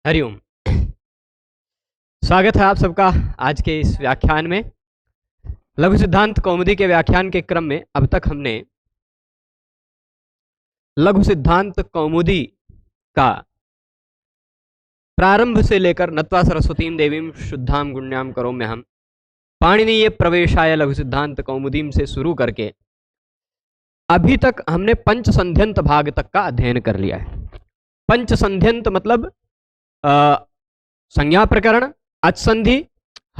हरिओम। स्वागत है आप सबका आज के इस व्याख्यान में। लघु सिद्धांत कौमुदी के व्याख्यान के क्रम में अब तक हमने लघु सिद्धांत कौमुदी का प्रारंभ से लेकर नत्वा सरस्वतीम देवीम शुद्धाम गुण्याम करोम्यहम पाणिनीय प्रवेशाय लघु सिद्धांत कौमुदीम से शुरू करके अभी तक हमने पंचसंध्यंत भाग तक का अध्ययन कर लिया है। पंचसंध्यंत मतलब संज्ञा प्रकरण, अच संधि,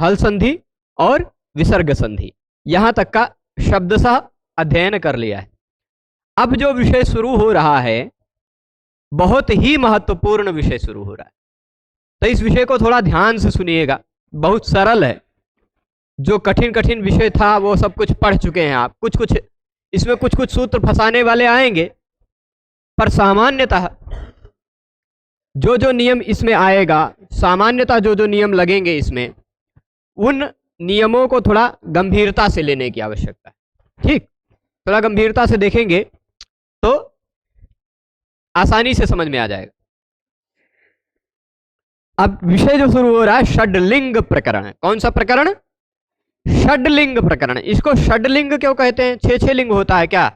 हल संधि और विसर्ग संधि, यहां तक का शब्दशः अध्ययन कर लिया है। अब जो विषय शुरू हो रहा है बहुत ही महत्वपूर्ण विषय शुरू हो रहा है, तो इस विषय को थोड़ा ध्यान से सुनिएगा। बहुत सरल है। जो कठिन कठिन विषय था वो सब कुछ पढ़ चुके हैं आप। कुछ कुछ इसमें कुछ कुछ सूत्र फंसाने वाले आएंगे, पर सामान्यतः जो जो नियम इसमें आएगा, सामान्यतः जो जो नियम लगेंगे इसमें, उन नियमों को थोड़ा गंभीरता से लेने की आवश्यकता है। ठीक, थोड़ा गंभीरता से देखेंगे तो आसानी से समझ में आ जाएगा। अब विषय जो शुरू हो रहा है षड्लिंग प्रकरण है। कौन सा प्रकरण? षड्लिंग प्रकरण। इसको षड्लिंग क्यों कहते हैं? छह लिंग होता है क्या?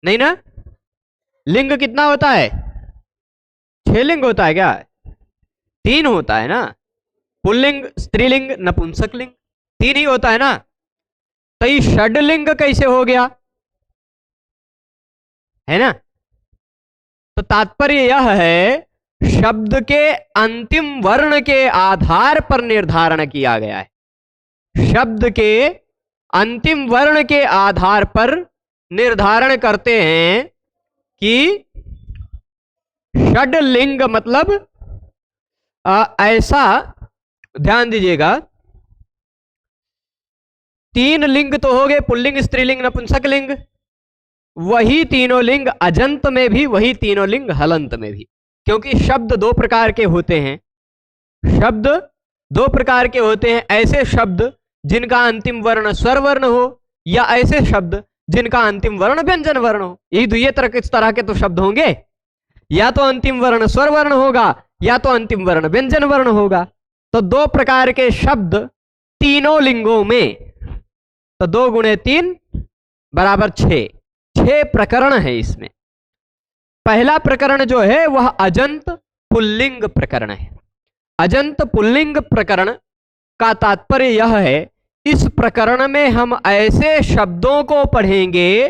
नहीं ना? लिंग कितना होता है? 6 लिंग होता है क्या? 3 होता है ना। पुल्लिंग, स्त्रीलिंग, नपुंसक लिंग, 3 ही होता है ना। तो ये षड्लिंग कैसे हो गया है ना? तो तात्पर्य यह है शब्द के अंतिम वर्ण के आधार पर निर्धारण किया गया है। शब्द के अंतिम वर्ण के आधार पर निर्धारण करते हैं कि षड्लिंग मतलब ऐसा, ध्यान दीजिएगा, 3 लिंग तो हो गए, पुल्लिंग, स्त्रीलिंग, नपुंसक लिंग। वही तीनों लिंग अजंत में भी, वही तीनों लिंग हलंत में भी। क्योंकि शब्द 2 प्रकार के होते हैं। शब्द 2 प्रकार के होते हैं। ऐसे शब्द जिनका अंतिम वर्ण स्वर वर्ण हो, या ऐसे शब्द जिनका अंतिम वर्ण व्यंजन वर्ण हो। यही दुई तरह के तो शब्द होंगे। या तो अंतिम वर्ण स्वर वर्ण होगा, या तो अंतिम वर्ण व्यंजन वर्ण होगा। तो 2 प्रकार के शब्द तीनों लिंगों में, तो 2 गुणे 3 बराबर 6 प्रकरण है इसमें। पहला प्रकरण जो है वह अजंत पुल्लिंग प्रकरण है। अजंत पुल्लिंग प्रकरण का तात्पर्य यह है, इस प्रकरण में हम ऐसे शब्दों को पढ़ेंगे।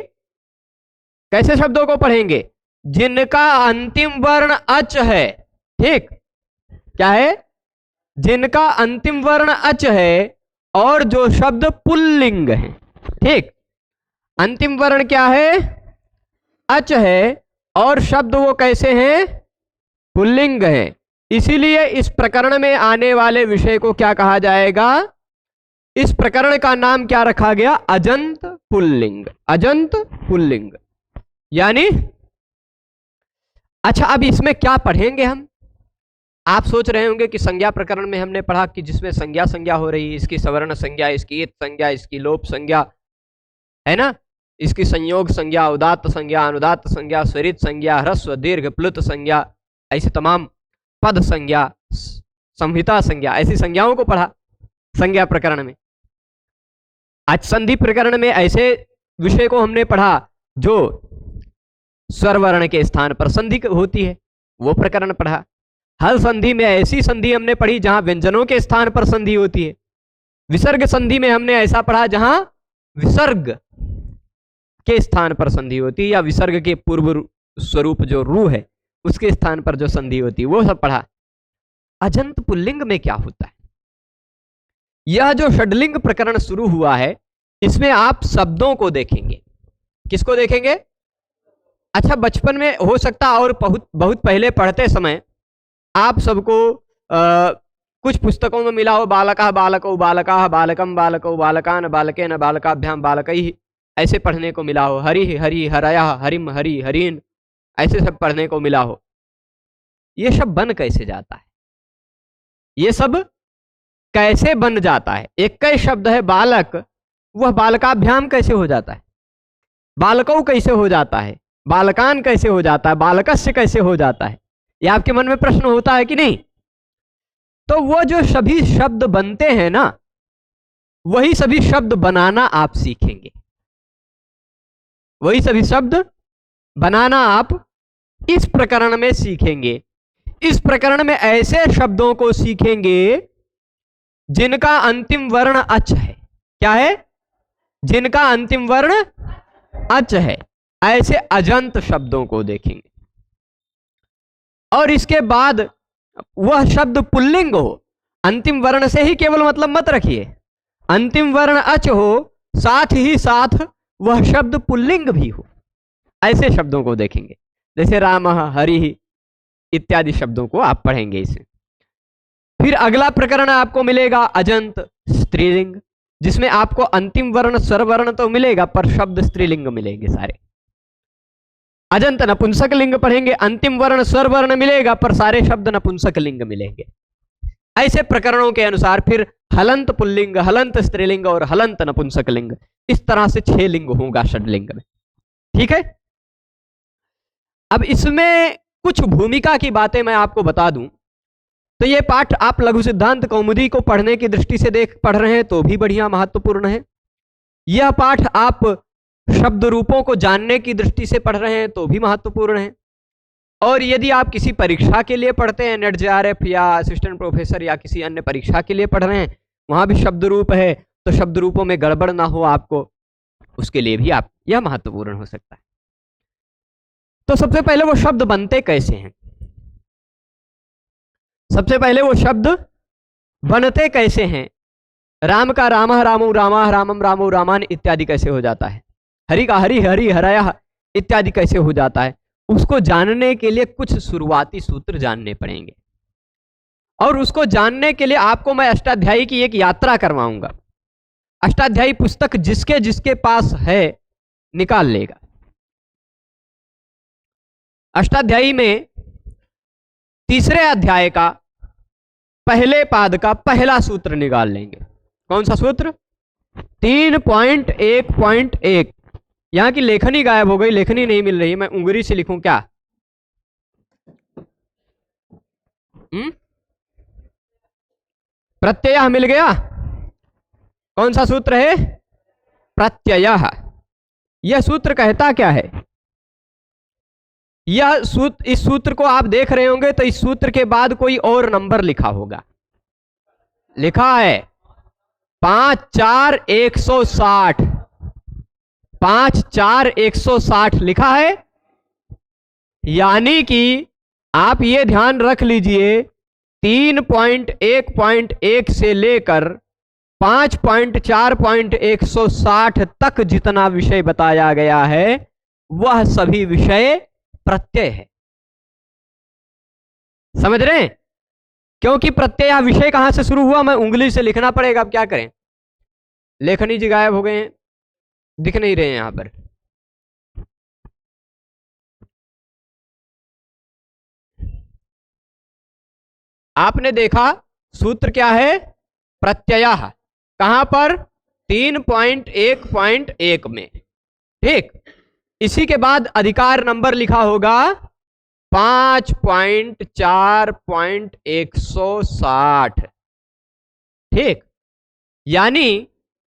कैसे शब्दों को पढ़ेंगे? जिनका अंतिम वर्ण अच है। ठीक, क्या है? जिनका अंतिम वर्ण अच है और जो शब्द पुल्लिंग है। ठीक, अंतिम वर्ण क्या है? अच है, और शब्द वो कैसे हैं? पुल्लिंग है। इसीलिए इस प्रकरण में आने वाले विषय को क्या कहा जाएगा? इस प्रकरण का नाम क्या रखा गया? अजंत पुल्लिंग। अजंत पुल्लिंग यानी, अच्छा, अब इसमें क्या पढ़ेंगे हम? आप सोच रहे होंगे कि संज्ञा प्रकरण में हमने पढ़ा कि जिसमें संज्ञा हो रही है, इसकी सवर्ण संज्ञा, इसकी इत संज्ञा, इसकी लोप संज्ञा, है ना, इसकी संयोग संज्ञा, उदात्त संज्ञा, अनुदात्त संज्ञा, स्वरित संज्ञा, ह्रस्व दीर्घ प्लुत संज्ञा, ऐसे तमाम पद संज्ञा, संहिता संज्ञा, ऐसी संज्ञाओं को पढ़ा संज्ञा प्रकरण में। आज संधि प्रकरण में ऐसे विषय को हमने पढ़ा जो स्वर वर्ण के स्थान पर संधि होती है, वो प्रकरण पढ़ा। हल संधि में ऐसी संधि हमने पढ़ी जहां व्यंजनों के स्थान पर संधि होती है। विसर्ग संधि में हमने ऐसा पढ़ा जहां विसर्ग के स्थान पर संधि होती है, या विसर्ग के पूर्व स्वरूप जो रू है उसके स्थान पर जो संधि होती है, वो सब पढ़ा। अजंत पुल्लिंग में क्या होता है? यह जो षड्लिंग प्रकरण शुरू हुआ है, इसमें आप शब्दों को देखेंगे। किसको देखेंगे? अच्छा, बचपन में हो सकता और बहुत पहले पढ़ते समय आप सबको कुछ पुस्तकों में मिला हो, बालका बालको बालका बालकम बालको बालकान बालकेन बालकाभ्याम बालकैः, ऐसे पढ़ने को मिला हो। हरि हरि हरयः हरिम हरि हरीन, ऐसे सब पढ़ने को मिला हो। ये सब बन कैसे जाता है? ये सब कैसे बन जाता है? एक ही शब्द है बालक, वह बालकाभ्याम कैसे हो जाता है? बालकौ कैसे हो जाता है? बालकान कैसे हो जाता है? बालकस्य कैसे हो जाता है? ये आपके मन में प्रश्न होता है कि नहीं? तो वो जो सभी शब्द बनते हैं ना, वही सभी शब्द बनाना आप सीखेंगे। वही सभी शब्द बनाना आप इस प्रकरण में सीखेंगे। इस प्रकरण में ऐसे शब्दों को सीखेंगे जिनका अंतिम वर्ण अच है। क्या है? जिनका अंतिम वर्ण अच है, ऐसे अजंत शब्दों को देखेंगे। और इसके बाद वह शब्द पुल्लिंग हो, अंतिम वर्ण से ही केवल मतलब मत रखिए, अंतिम वर्ण अच हो, साथ ही साथ वह शब्द पुल्लिंग भी हो, ऐसे शब्दों को देखेंगे। जैसे राम, हरि इत्यादि शब्दों को आप पढ़ेंगे इसे। फिर अगला प्रकरण आपको मिलेगा अजंत स्त्रीलिंग, जिसमें आपको अंतिम वर्ण स्वरवर्ण तो मिलेगा पर शब्द स्त्रीलिंग मिलेंगे सारे। अजंत नपुंसक लिंग पढ़ेंगे, अंतिम वर्ण स्वरवर्ण मिलेगा पर सारे शब्द नपुंसक लिंग मिलेंगे। ऐसे प्रकरणों के अनुसार फिर हलंत पुल्लिंग, हलंत स्त्रीलिंग और हलंत नपुंसक लिंग, इस तरह से 6 लिंग होगा षडलिंग में। ठीक है। अब इसमें कुछ भूमिका की बातें मैं आपको बता दूं तो ये पाठ आप लघु सिद्धांत कौमुदी को पढ़ने की दृष्टि से पढ़ रहे हैं तो भी बढ़िया महत्वपूर्ण है। यह पाठ आप शब्द रूपों को जानने की दृष्टि से पढ़ रहे हैं तो भी महत्वपूर्ण है। और यदि आप किसी परीक्षा के लिए पढ़ते हैं, नेट जेआरएफ या असिस्टेंट प्रोफेसर या किसी अन्य परीक्षा के लिए पढ़ रहे हैं, वहां भी शब्द रूप है, तो शब्द रूपों में गड़बड़ ना हो आपको, उसके लिए भी आप यह महत्वपूर्ण हो सकता है। तो सबसे पहले वो शब्द बनते कैसे हैं? सबसे पहले वो शब्द बनते कैसे हैं? राम का रामः रामो रामाः रामम रामो रामान इत्यादि कैसे हो जाता है? हरि का हरि हरि हरयः इत्यादि कैसे हो जाता है? उसको जानने के लिए कुछ शुरुआती सूत्र जानने पड़ेंगे। और उसको जानने के लिए आपको मैं अष्टाध्यायी की एक यात्रा करवाऊंगा। अष्टाध्यायी पुस्तक जिसके जिसके पास है निकाल लेगा। अष्टाध्यायी में तीसरे अध्याय का पहले पाद का पहला सूत्र निकाल लेंगे। कौन सा सूत्र? 3.1.1। यहां की लेखनी गायब हो गई, लेखनी नहीं मिल रही, मैं उंगली से लिखूं क्या? प्रत्यय मिल गया। कौन सा सूत्र है? प्रत्यय। यह सूत्र कहता क्या है? यह सूत्र, इस सूत्र को आप देख रहे होंगे तो इस सूत्र के बाद कोई और नंबर लिखा होगा। लिखा है 5 4 160। 5 4 160 लिखा है। यानी कि आप ये ध्यान रख लीजिए 3.1.1 से लेकर 5.4.160 तक जितना विषय बताया गया है वह सभी विषय प्रत्यय है। समझ रहे हैं? क्योंकि प्रत्यय विषय कहां से शुरू हुआ, मैं उंगली से लिखना पड़ेगा। अब क्या करें? लेखनी जी गायब हो गए हैं, दिख नहीं रहे हैं यहां पर। आपने देखा सूत्र क्या है? प्रत्यय। कहां पर? 3.1.1 में। ठीक। इसी के बाद अधिकार नंबर लिखा होगा 5.4.160। ठीक। यानी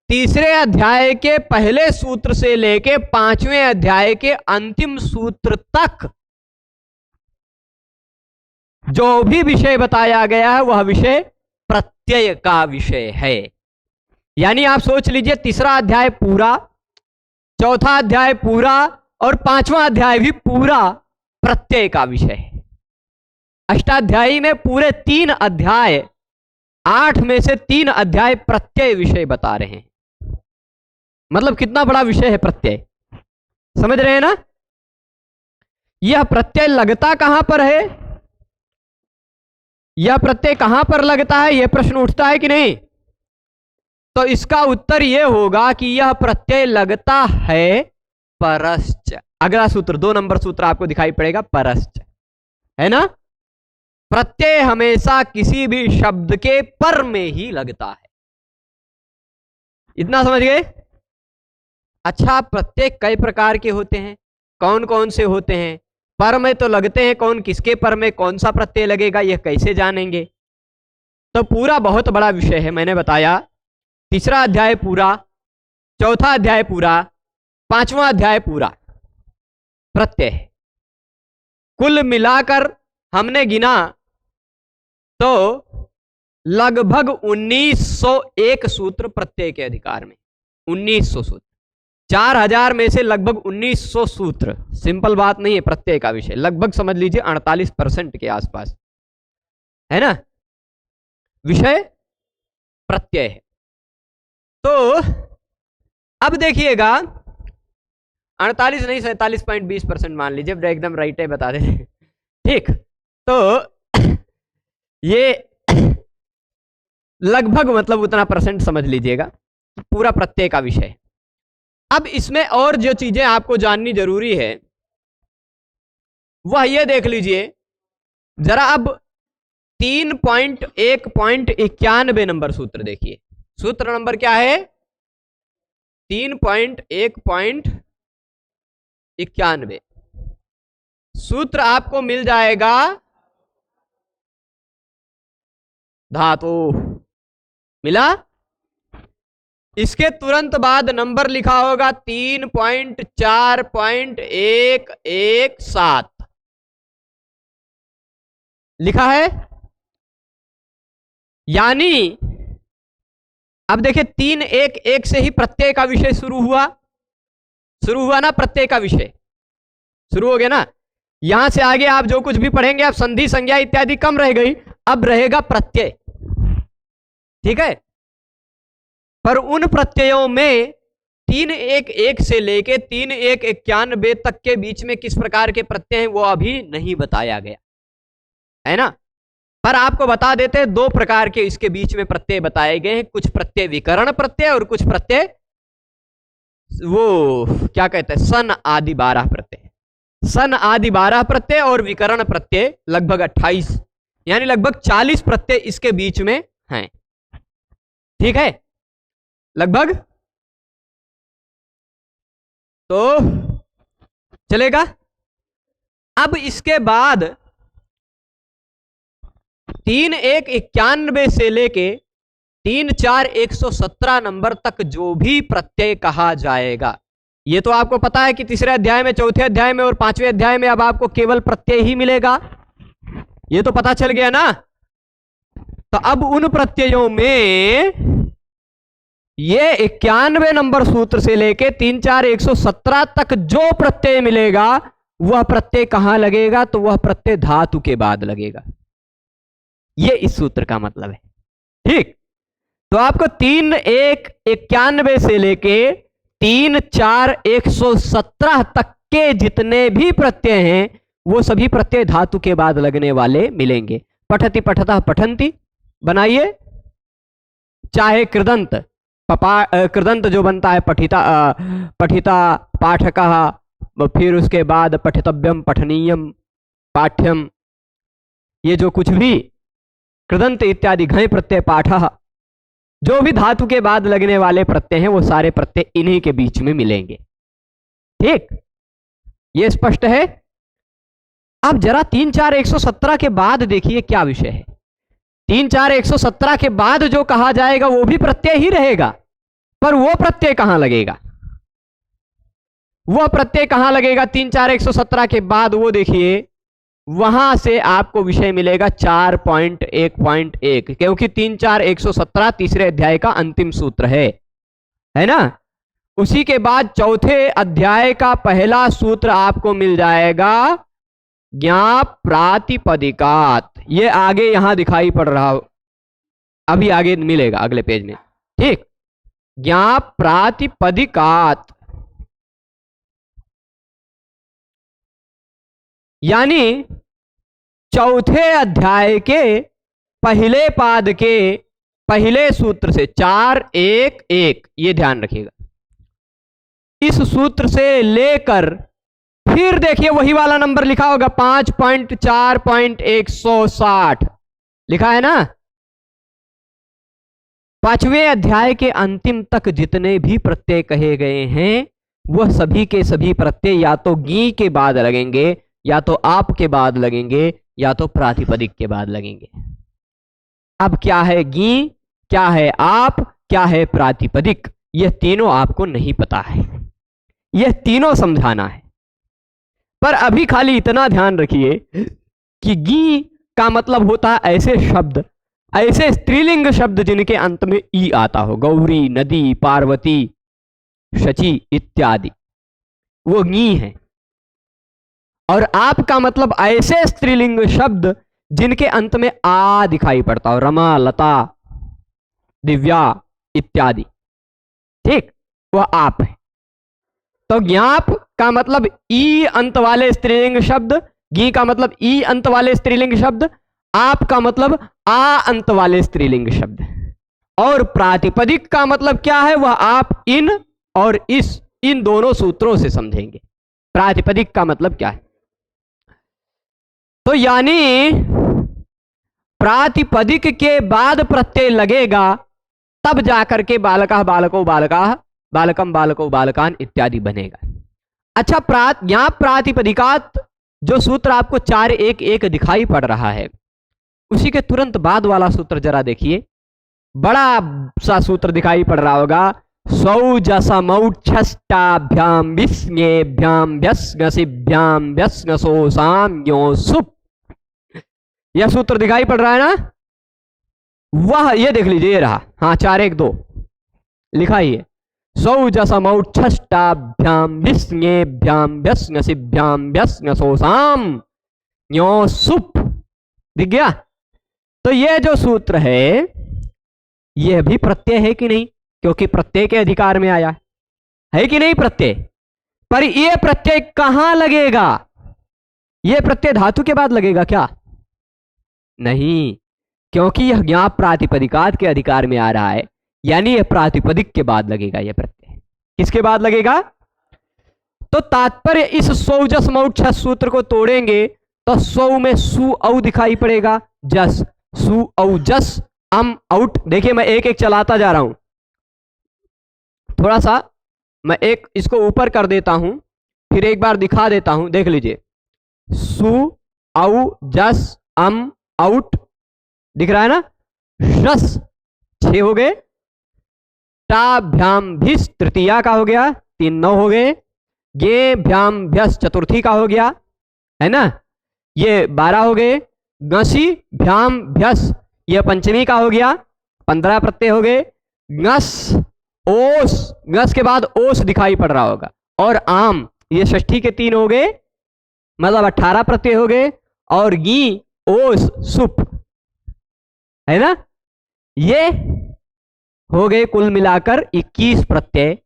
तीसरे अध्याय के पहले सूत्र से लेके 5वें अध्याय के अंतिम सूत्र तक जो भी विषय बताया गया है वह विषय प्रत्यय का विषय है। यानी आप सोच लीजिए तीसरा अध्याय पूरा, चौथा अध्याय पूरा और 5वां अध्याय भी पूरा प्रत्यय का विषय है। अष्टाध्यायी में पूरे 3 अध्याय, 8 में से 3 अध्याय प्रत्यय विषय बता रहे हैं। मतलब कितना बड़ा विषय है प्रत्यय, समझ रहे हैं ना? यह प्रत्यय लगता कहां पर है? यह प्रत्यय कहां पर लगता है, यह प्रश्न उठता है कि नहीं? तो इसका उत्तर यह होगा कि यह प्रत्यय लगता है परश्च। अगला सूत्र 2 नंबर सूत्र आपको दिखाई पड़ेगा, परश्च, है ना? प्रत्यय हमेशा किसी भी शब्द के पर में ही लगता है। इतना समझ गए? अच्छा, प्रत्यय कई प्रकार के होते हैं, कौन कौन से होते हैं? पर में तो लगते हैं, कौन किसके पर में कौन सा प्रत्यय लगेगा यह कैसे जानेंगे? तो पूरा बहुत बड़ा विषय है। मैंने बताया तीसरा अध्याय पूरा, चौथा अध्याय पूरा, पांचवा अध्याय पूरा प्रत्यय है। कुल मिलाकर हमने गिना तो लगभग 1901 सूत्र प्रत्यय के अधिकार में। 1900 सूत्र, 4000 में से लगभग 1900 सूत्र। सिंपल बात नहीं है प्रत्यय का विषय, लगभग समझ लीजिए 48% के आसपास है ना विषय प्रत्यय है। तो अब देखिएगा 48 नहीं 47.20% मान लीजिए, एकदम राइट है बता दे। ठीक, तो ये लगभग मतलब उतना परसेंट समझ लीजिएगा पूरा प्रत्यय का विषय। अब इसमें और जो चीजें आपको जाननी जरूरी है वह ये देख लीजिए जरा। अब 3.1.91 नंबर सूत्र देखिए। सूत्र नंबर क्या है? 3.1.91। सूत्र आपको मिल जाएगा धातु। मिला? इसके तुरंत बाद नंबर लिखा होगा 3.4.117 लिखा है। यानी अब देखिए 3.1.1 से ही प्रत्यय का विषय शुरू हुआ ना, प्रत्यय का विषय शुरू हो गया ना। यहां से आगे आप जो कुछ भी पढ़ेंगे आप संधि संज्ञा इत्यादि कम रह गई, अब रहेगा प्रत्यय। ठीक है, पर उन प्रत्ययों में 3.1.1 से लेके 3.1.91 तक के बीच में किस प्रकार के प्रत्यय हैं वो अभी नहीं बताया गया है ना। पर आपको बता देते हैं 2 प्रकार के इसके बीच में प्रत्यय बताए गए हैं। कुछ प्रत्यय विकर्ण प्रत्यय और कुछ प्रत्यय वो क्या कहते हैं सन आदि 12 प्रत्यय। सन आदि 12 प्रत्यय और विकर्ण प्रत्यय लगभग 28 यानी लगभग 40 प्रत्यय इसके बीच में हैं। ठीक है, लगभग। तो चलेगा। अब इसके बाद 3.1.91 से लेके 3.4.117 नंबर तक जो भी प्रत्यय कहा जाएगा, ये तो आपको पता है कि तीसरे अध्याय में, चौथे अध्याय में और पांचवें अध्याय में अब आपको केवल प्रत्यय ही मिलेगा, ये तो पता चल गया ना। तो अब उन प्रत्ययों में ये 91 नंबर सूत्र से लेके 3.4.117 तक जो प्रत्यय मिलेगा वह प्रत्यय कहां लगेगा? तो वह प्रत्यय धातु के बाद लगेगा। ये इस सूत्र का मतलब है। ठीक, तो आपको 3.1.91 से लेके 3.4.117 तक के जितने भी प्रत्यय हैं वो सभी प्रत्यय धातु के बाद लगने वाले मिलेंगे। पठति पठतः पठन्ति बनाइए, चाहे कृदंत कृदंत जो बनता है पठिता पठिता पाठकः, फिर उसके बाद पठितव्यम पठनीयम पाठ्यम, ये जो कुछ भी कृदंत इत्यादि घय प्रत्यय पाठः, जो भी धातु के बाद लगने वाले प्रत्यय हैं वो सारे प्रत्यय इन्हीं के बीच में मिलेंगे। ठीक, ये स्पष्ट है। अब जरा 3.4.117 के बाद देखिए क्या विषय है। 3.4.117 के बाद जो कहा जाएगा वो भी प्रत्यय ही रहेगा, पर वो प्रत्यय कहां लगेगा? वह प्रत्यय कहां लगेगा 3.4.117 के बाद? वो देखिए वहां से आपको विषय मिलेगा 4.1.1, क्योंकि 3.4.117 तीसरे अध्याय का अंतिम सूत्र है ना। उसी के बाद चौथे अध्याय का पहला सूत्र आपको मिल जाएगा ज्ञा प्रातिपदिकात। ये आगे यहां दिखाई पड़ रहा हो, अभी आगे मिलेगा अगले पेज में। ठीक, ज्ञा प्रातिपदिकात यानी चौथे अध्याय के पहले पाद के पहले सूत्र से 4.1.1, ये ध्यान रखिएगा। इस सूत्र से लेकर फिर देखिए वही वाला नंबर लिखा होगा 5.4.160 लिखा है ना। पांचवें अध्याय के अंतिम तक जितने भी प्रत्यय कहे गए हैं वह सभी के सभी प्रत्यय या तो गी के बाद लगेंगे या तो आप के बाद लगेंगे या तो प्रातिपदिक के बाद लगेंगे। अब क्या है गी, क्या है आप, क्या है प्रातिपदिक, यह तीनों आपको नहीं पता है, यह तीनों समझाना है। पर अभी खाली इतना ध्यान रखिए कि गी का मतलब होता है ऐसे शब्द, ऐसे स्त्रीलिंग शब्द जिनके अंत में ई आता हो, गौरी, नदी, पार्वती, शची इत्यादि, वो गी है। और आप का मतलब ऐसे स्त्रीलिंग शब्द जिनके अंत में आ दिखाई पड़ता हो, रमा, लता, दिव्या इत्यादि, ठीक, वह आप है। तो ज्ञाप का मतलब ई अंत वाले स्त्रीलिंग शब्द, गी का मतलब ई अंत वाले स्त्रीलिंग शब्द, आप का मतलब आ अंत वाले स्त्रीलिंग शब्द। और प्रातिपदिक का मतलब क्या है, वह आप इन और इस, इन दोनों सूत्रों से समझेंगे प्रातिपदिक का मतलब क्या है। तो यानी प्रातिपदिक के बाद प्रत्यय लगेगा तब जाकर के बालका, बालको, बालका, बालकम, बालको, बालकान इत्यादि बनेगा। अच्छा, ज्ञाप प्रातिपदिकात जो सूत्र आपको 4-1-1 दिखाई पड़ रहा है, उसी के तुरंत बाद वाला सूत्र जरा देखिए, बड़ा सा सूत्र दिखाई पड़ रहा होगा, सौजसमौच्छष्टाभ्याम विस्ङेभ्याम व्यस्ङसिभ्याम व्यस्ङसोसाम्यो सुप, यह सूत्र दिखाई पड़ रहा है ना, वह ये देख लीजिए, ये रहा, हाँ 4-1-2 लिखा ही है, सौजसमौच्छष्टाभ्याम विस्ङेभ्याम व्यस्ङसिभ्याम व्यस्ङसोसाम्यो सुप, दिख गया। तो ये जो सूत्र है यह भी प्रत्यय है कि नहीं, क्योंकि प्रत्यय के अधिकार में आया है कि नहीं प्रत्यय। पर यह प्रत्यय कहां लगेगा, यह प्रत्यय धातु के बाद लगेगा क्या, नहीं, क्योंकि यह ज्ञाप प्रातिपदिकात के अधिकार में आ रहा है, यानी यह प्रातिपदिक के बाद लगेगा। यह प्रत्यय किसके बाद लगेगा, तो तात्पर्य इस सौजसमौच्छ सूत्र को तोड़ेंगे तो सौ में सु औ दिखाई पड़ेगा, जस, सु औ जस, अम आउट। देखिए मैं एक एक चलाता जा रहा हूं, थोड़ा सा मैं एक इसको ऊपर कर देता हूं, फिर एक बार दिखा देता हूं, देख लीजिए, सु औ जस अम आउट, दिख रहा है ना, शस 6 हो गए, टाभ्याम भिस तृतीया का हो गया, 3 9 हो गए, गे भ्याम भ्यस चतुर्थी का हो गया, है ना, ये 12 हो गए, गसी भ्याम भ्यस ये पंचमी का हो गया, 15 प्रत्यय हो गए, गस ओस, गस के बाद ओस दिखाई पड़ रहा होगा, और आम ये षष्ठी के 3 हो गए, मतलब 18 प्रत्यय हो गए, और गी ओस सुप, है ना, ये हो गए कुल मिलाकर 21 प्रत्यय।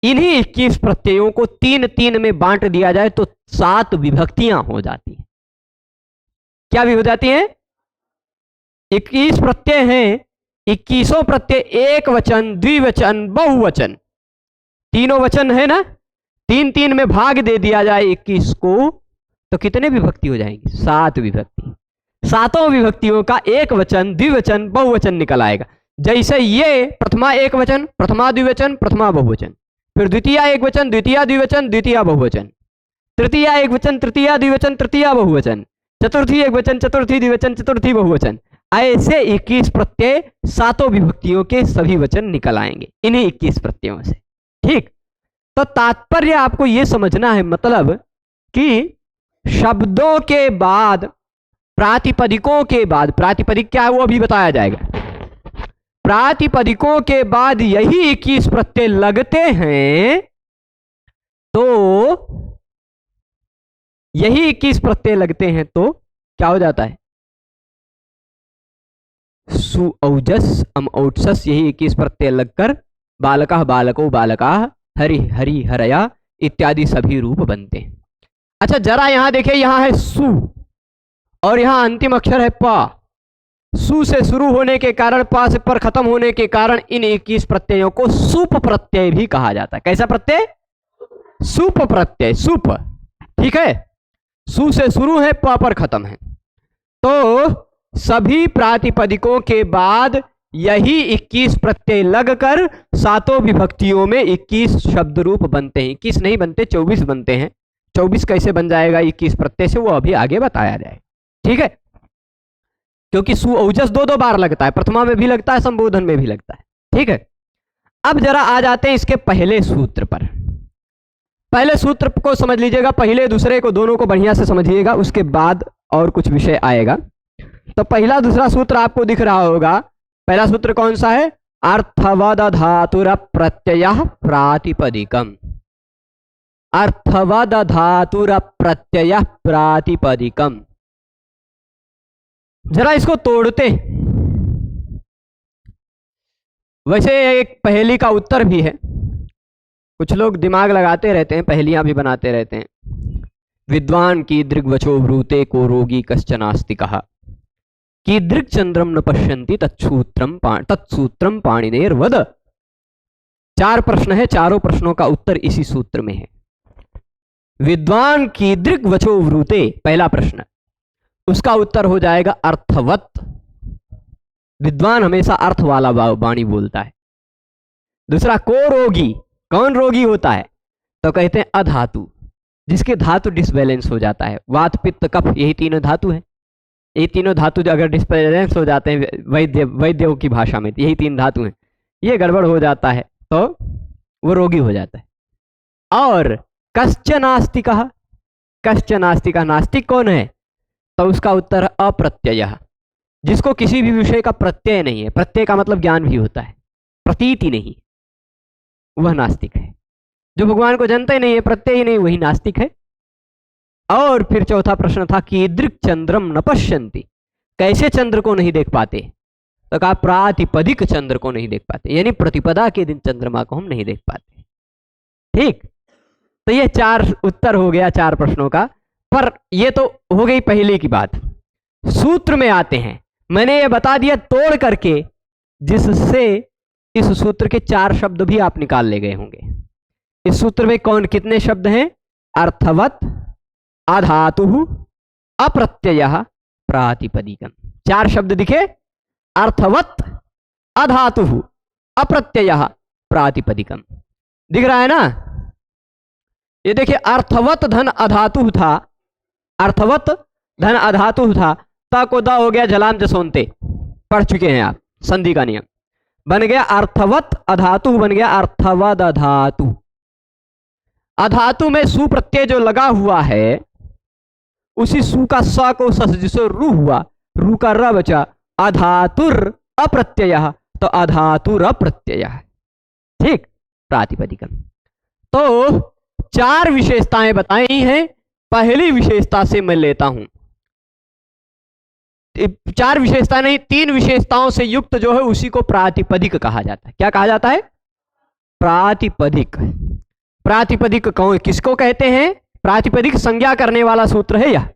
इन्हीं 21 प्रत्ययों को 3-3 में बांट दिया जाए तो 7 विभक्तियां हो जाती हैं। क्या भी हो जाती हैं, 21 प्रत्यय हैं, 21 प्रत्यय एक वचन, द्विवचन, बहुवचन, तीनों वचन है ना, 3-3 में भाग दे दिया जाए 21 को तो कितने विभक्ति हो जाएंगी, 7 विभक्ति। 7 विभक्तियों का एक वचन, द्विवचन, बहुवचन निकल आएगा। जैसे ये प्रथमा एक वचन, प्रथमा द्विवचन, प्रथमा बहुवचन, फिर द्वितीय एक वचन, द्वितीय द्विवचन, द्वितीय बहुवचन, तृतीय एक वचन, तृतीय द्विवचन, तृतीय बहुवचन, चतुर्थी एक वचन, चतुर्थी द्विवचन, चतुर्थी बहुवचन, ऐसे 21 प्रत्यय 7 विभक्तियों के सभी वचन निकल आएंगे इन्हीं 21 प्रत्ययों से। ठीक, तो तात्पर्य आपको यह समझना है, मतलब कि शब्दों के बाद, प्रातिपदिकों के बाद, प्रातिपदिक क्या है वो अभी बताया जाएगा, प्रातिपदिकों के बाद यही 21 प्रत्यय लगते हैं, तो यही 21 प्रत्यय लगते हैं तो क्या हो जाता है, सु औजस अम औटसस, यही 21 प्रत्यय लगकर बालका, बालको, बालका, हरि हरि हरया इत्यादि सभी रूप बनते हैं। अच्छा जरा यहां देखिए, यहां है सु और यहां अंतिम अक्षर है पा। सु से शुरू होने के कारण, पा से पर खत्म होने के कारण इन 21 प्रत्ययों को सुप प्रत्यय भी कहा जाता है। कैसा प्रत्यय, सुप प्रत्यय, सुप, ठीक है, सु से शुरू है, पा पर खत्म है। तो सभी प्रातिपदिकों के बाद यही 21 प्रत्यय लगकर 7 विभक्तियों में 21 शब्द रूप बनते हैं। 21 नहीं बनते, 24 बनते हैं। 24 कैसे बन जाएगा 21 प्रत्यय से, वो अभी आगे बताया जाए। ठीक है, क्योंकि सु औजस दो बार लगता है, प्रथमा में भी लगता है, संबोधन में भी लगता है। ठीक है, अब जरा आ जाते हैं इसके पहले सूत्र पर। पहले सूत्र को समझ लीजिएगा, पहले दूसरे को दोनों को बढ़िया से समझिएगा, उसके बाद और कुछ विषय आएगा। तो पहला दूसरा सूत्र आपको दिख रहा होगा। पहला सूत्र कौन सा है? अर्थवद धातुर प्रत्यय प्रातिपदिकम। अर्थवद धातुर प्रत्यय प्रातिपदिकम। जरा इसको तोड़ते। वैसे एक पहेली का उत्तर भी है, कुछ लोग दिमाग लगाते रहते हैं, पहेलियां भी बनाते रहते हैं। विद्वान की दृग्वचो ब्रूते को रोगी कश्चनास्ति कहा, की दृक्चंद्रम न पश्यन्ति तत्सूत्रम पाणिनेर्वद। 4 प्रश्न है, चारों प्रश्नों का उत्तर इसी सूत्र में है। विद्वान की दृग्वचो ब्रूते, पहला प्रश्न, उसका उत्तर हो जाएगा अर्थवत। विद्वान हमेशा अर्थ वाला वाणी बोलता है। दूसरा, को रोगी, कौन रोगी होता है? तो कहते हैं अधातु, जिसके धातु डिसबैलेंस हो जाता है। वात पित्त कफ, यही तीनों धातु हैं। ये तीनों धातु जो अगर डिसबैलेंस हो जाते हैं वैद्यों की भाषा में, यही 3 धातु हैं, ये गड़बड़ हो जाता है तो वो रोगी हो जाता है। और कश्चन नास्तिकः, कश्चन नास्तिकः, नास्तिक कौन है? तो उसका उत्तर अप्रत्ययः, जिसको किसी भी विषय का प्रत्यय नहीं है। प्रत्यय का मतलब ज्ञान भी होता है, प्रतीति नहीं, वह नास्तिक है। जो भगवान को जानता ही नहीं है, प्रत्यय ही नहीं, वही नास्तिक है। और फिर चौथा प्रश्न था कि दृक् चंद्रम न पश्यन्ति, कैसे चंद्र को नहीं देख पाते? तो कहा प्रातिपदिक चंद्र को नहीं देख पाते, यानी प्रतिपदा के दिन चंद्रमा को हम नहीं देख पाते। ठीक, तो ये 4 उत्तर हो गया 4 प्रश्नों का। पर ये तो हो गई पहले की बात। सूत्र में आते हैं। मैंने ये बता दिया तोड़ करके, जिससे इस सूत्र के 4 शब्द भी आप निकाल ले गए होंगे। इस सूत्र में कौन कितने शब्द हैं? अर्थवत, अधातु, अप्रत्ययः, प्रातिपदिकम। 4 शब्द दिखे, अर्थवत, अधातु, अप्रत्ययः, प्रातिपदिकम। दिख रहा है ना? ये देखिए, अर्थवत धन अधातु था, अर्थवत धन अधातु था, ता को दा हो गया जलाम जसोनते, पढ़ चुके हैं आप, संधि का नियम बन गया। अर्थवत अधातु बन गया अर्थवद अधातु। अधातु में सु प्रत्यय जो लगा हुआ है, उसी सु का स को सस जिससे रू हुआ, रू का र बचा, अधातुर अप्रत्ययः, तो अधातुर अप्रत्ययः। ठीक, प्रातिपदिकम। तो 4 विशेषताएं बताई हैं। पहली विशेषता से मैं लेता हूं, 4 विशेषता नहीं, 3 विशेषताओं से युक्त जो है उसी को प्रातिपदिक कहा जाता है। क्या कहा जाता है? प्रातिपदिक। प्रातिपदिक कौन किसको कहते हैं? प्रातिपदिक संज्ञा करने वाला सूत्र है यह।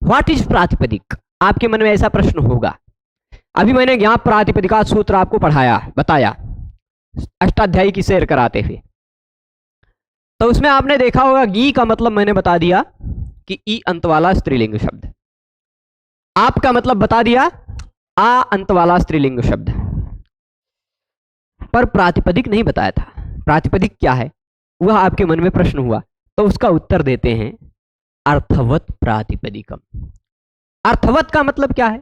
व्हाट इज प्रातिपदिक? आपके मन में ऐसा प्रश्न होगा। अभी मैंने यहां प्रातिपदिका सूत्र आपको पढ़ाया, बताया, अष्टाध्यायी की सैर कराते हुए। तो उसमें आपने देखा होगा गी का मतलब मैंने बता दिया कि ई अंत वाला स्त्रीलिंग शब्द। आप का मतलब बता दिया आ अंत वाला स्त्रीलिंग शब्द, पर प्रातिपदिक नहीं बताया था। प्रातिपदिक क्या है वह आपके मन में प्रश्न हुआ, तो उसका उत्तर देते हैं अर्थवत प्रातिपदिकम। अर्थवत का मतलब क्या है?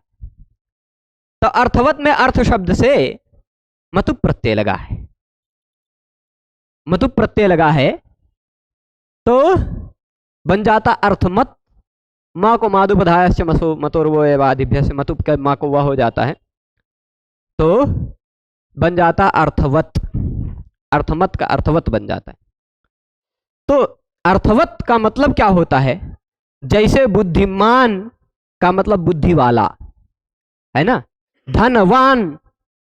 तो अर्थवत में अर्थ शब्द से मतुप प्रत्यय लगा है। मतुप प्रत्यय लगा है तो बन जाता अर्थमत। माँ को मादुपधायश्च मतोर्वो एवादिभ्य से मतुप के माँ को वह हो जाता है, तो बन जाता अर्थवत। अर्थमत का अर्थवत बन जाता है। तो अर्थवत का मतलब क्या होता है? जैसे बुद्धिमान का मतलब बुद्धि वाला है ना, धनवान,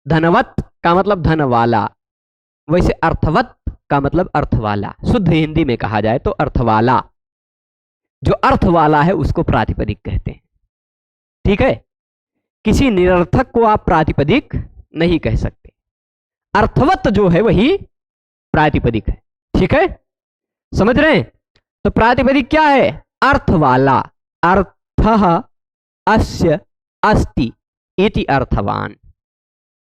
धनवत का मतलब धन वाला, वैसे अर्थवत का मतलब अर्थ वाला। शुद्ध हिंदी में कहा जाए तो अर्थ वाला। जो अर्थ वाला है उसको प्रातिपदिक कहते हैं। ठीक है, किसी निरर्थक को आप प्रातिपदिक नहीं कह सकते। अर्थवत जो है वही प्रातिपदिक है। ठीक है, समझ रहे हैं? तो प्रातिपदिक क्या है? अर्थ वाला। अर्थः अस्य अस्ति इति अर्थवान।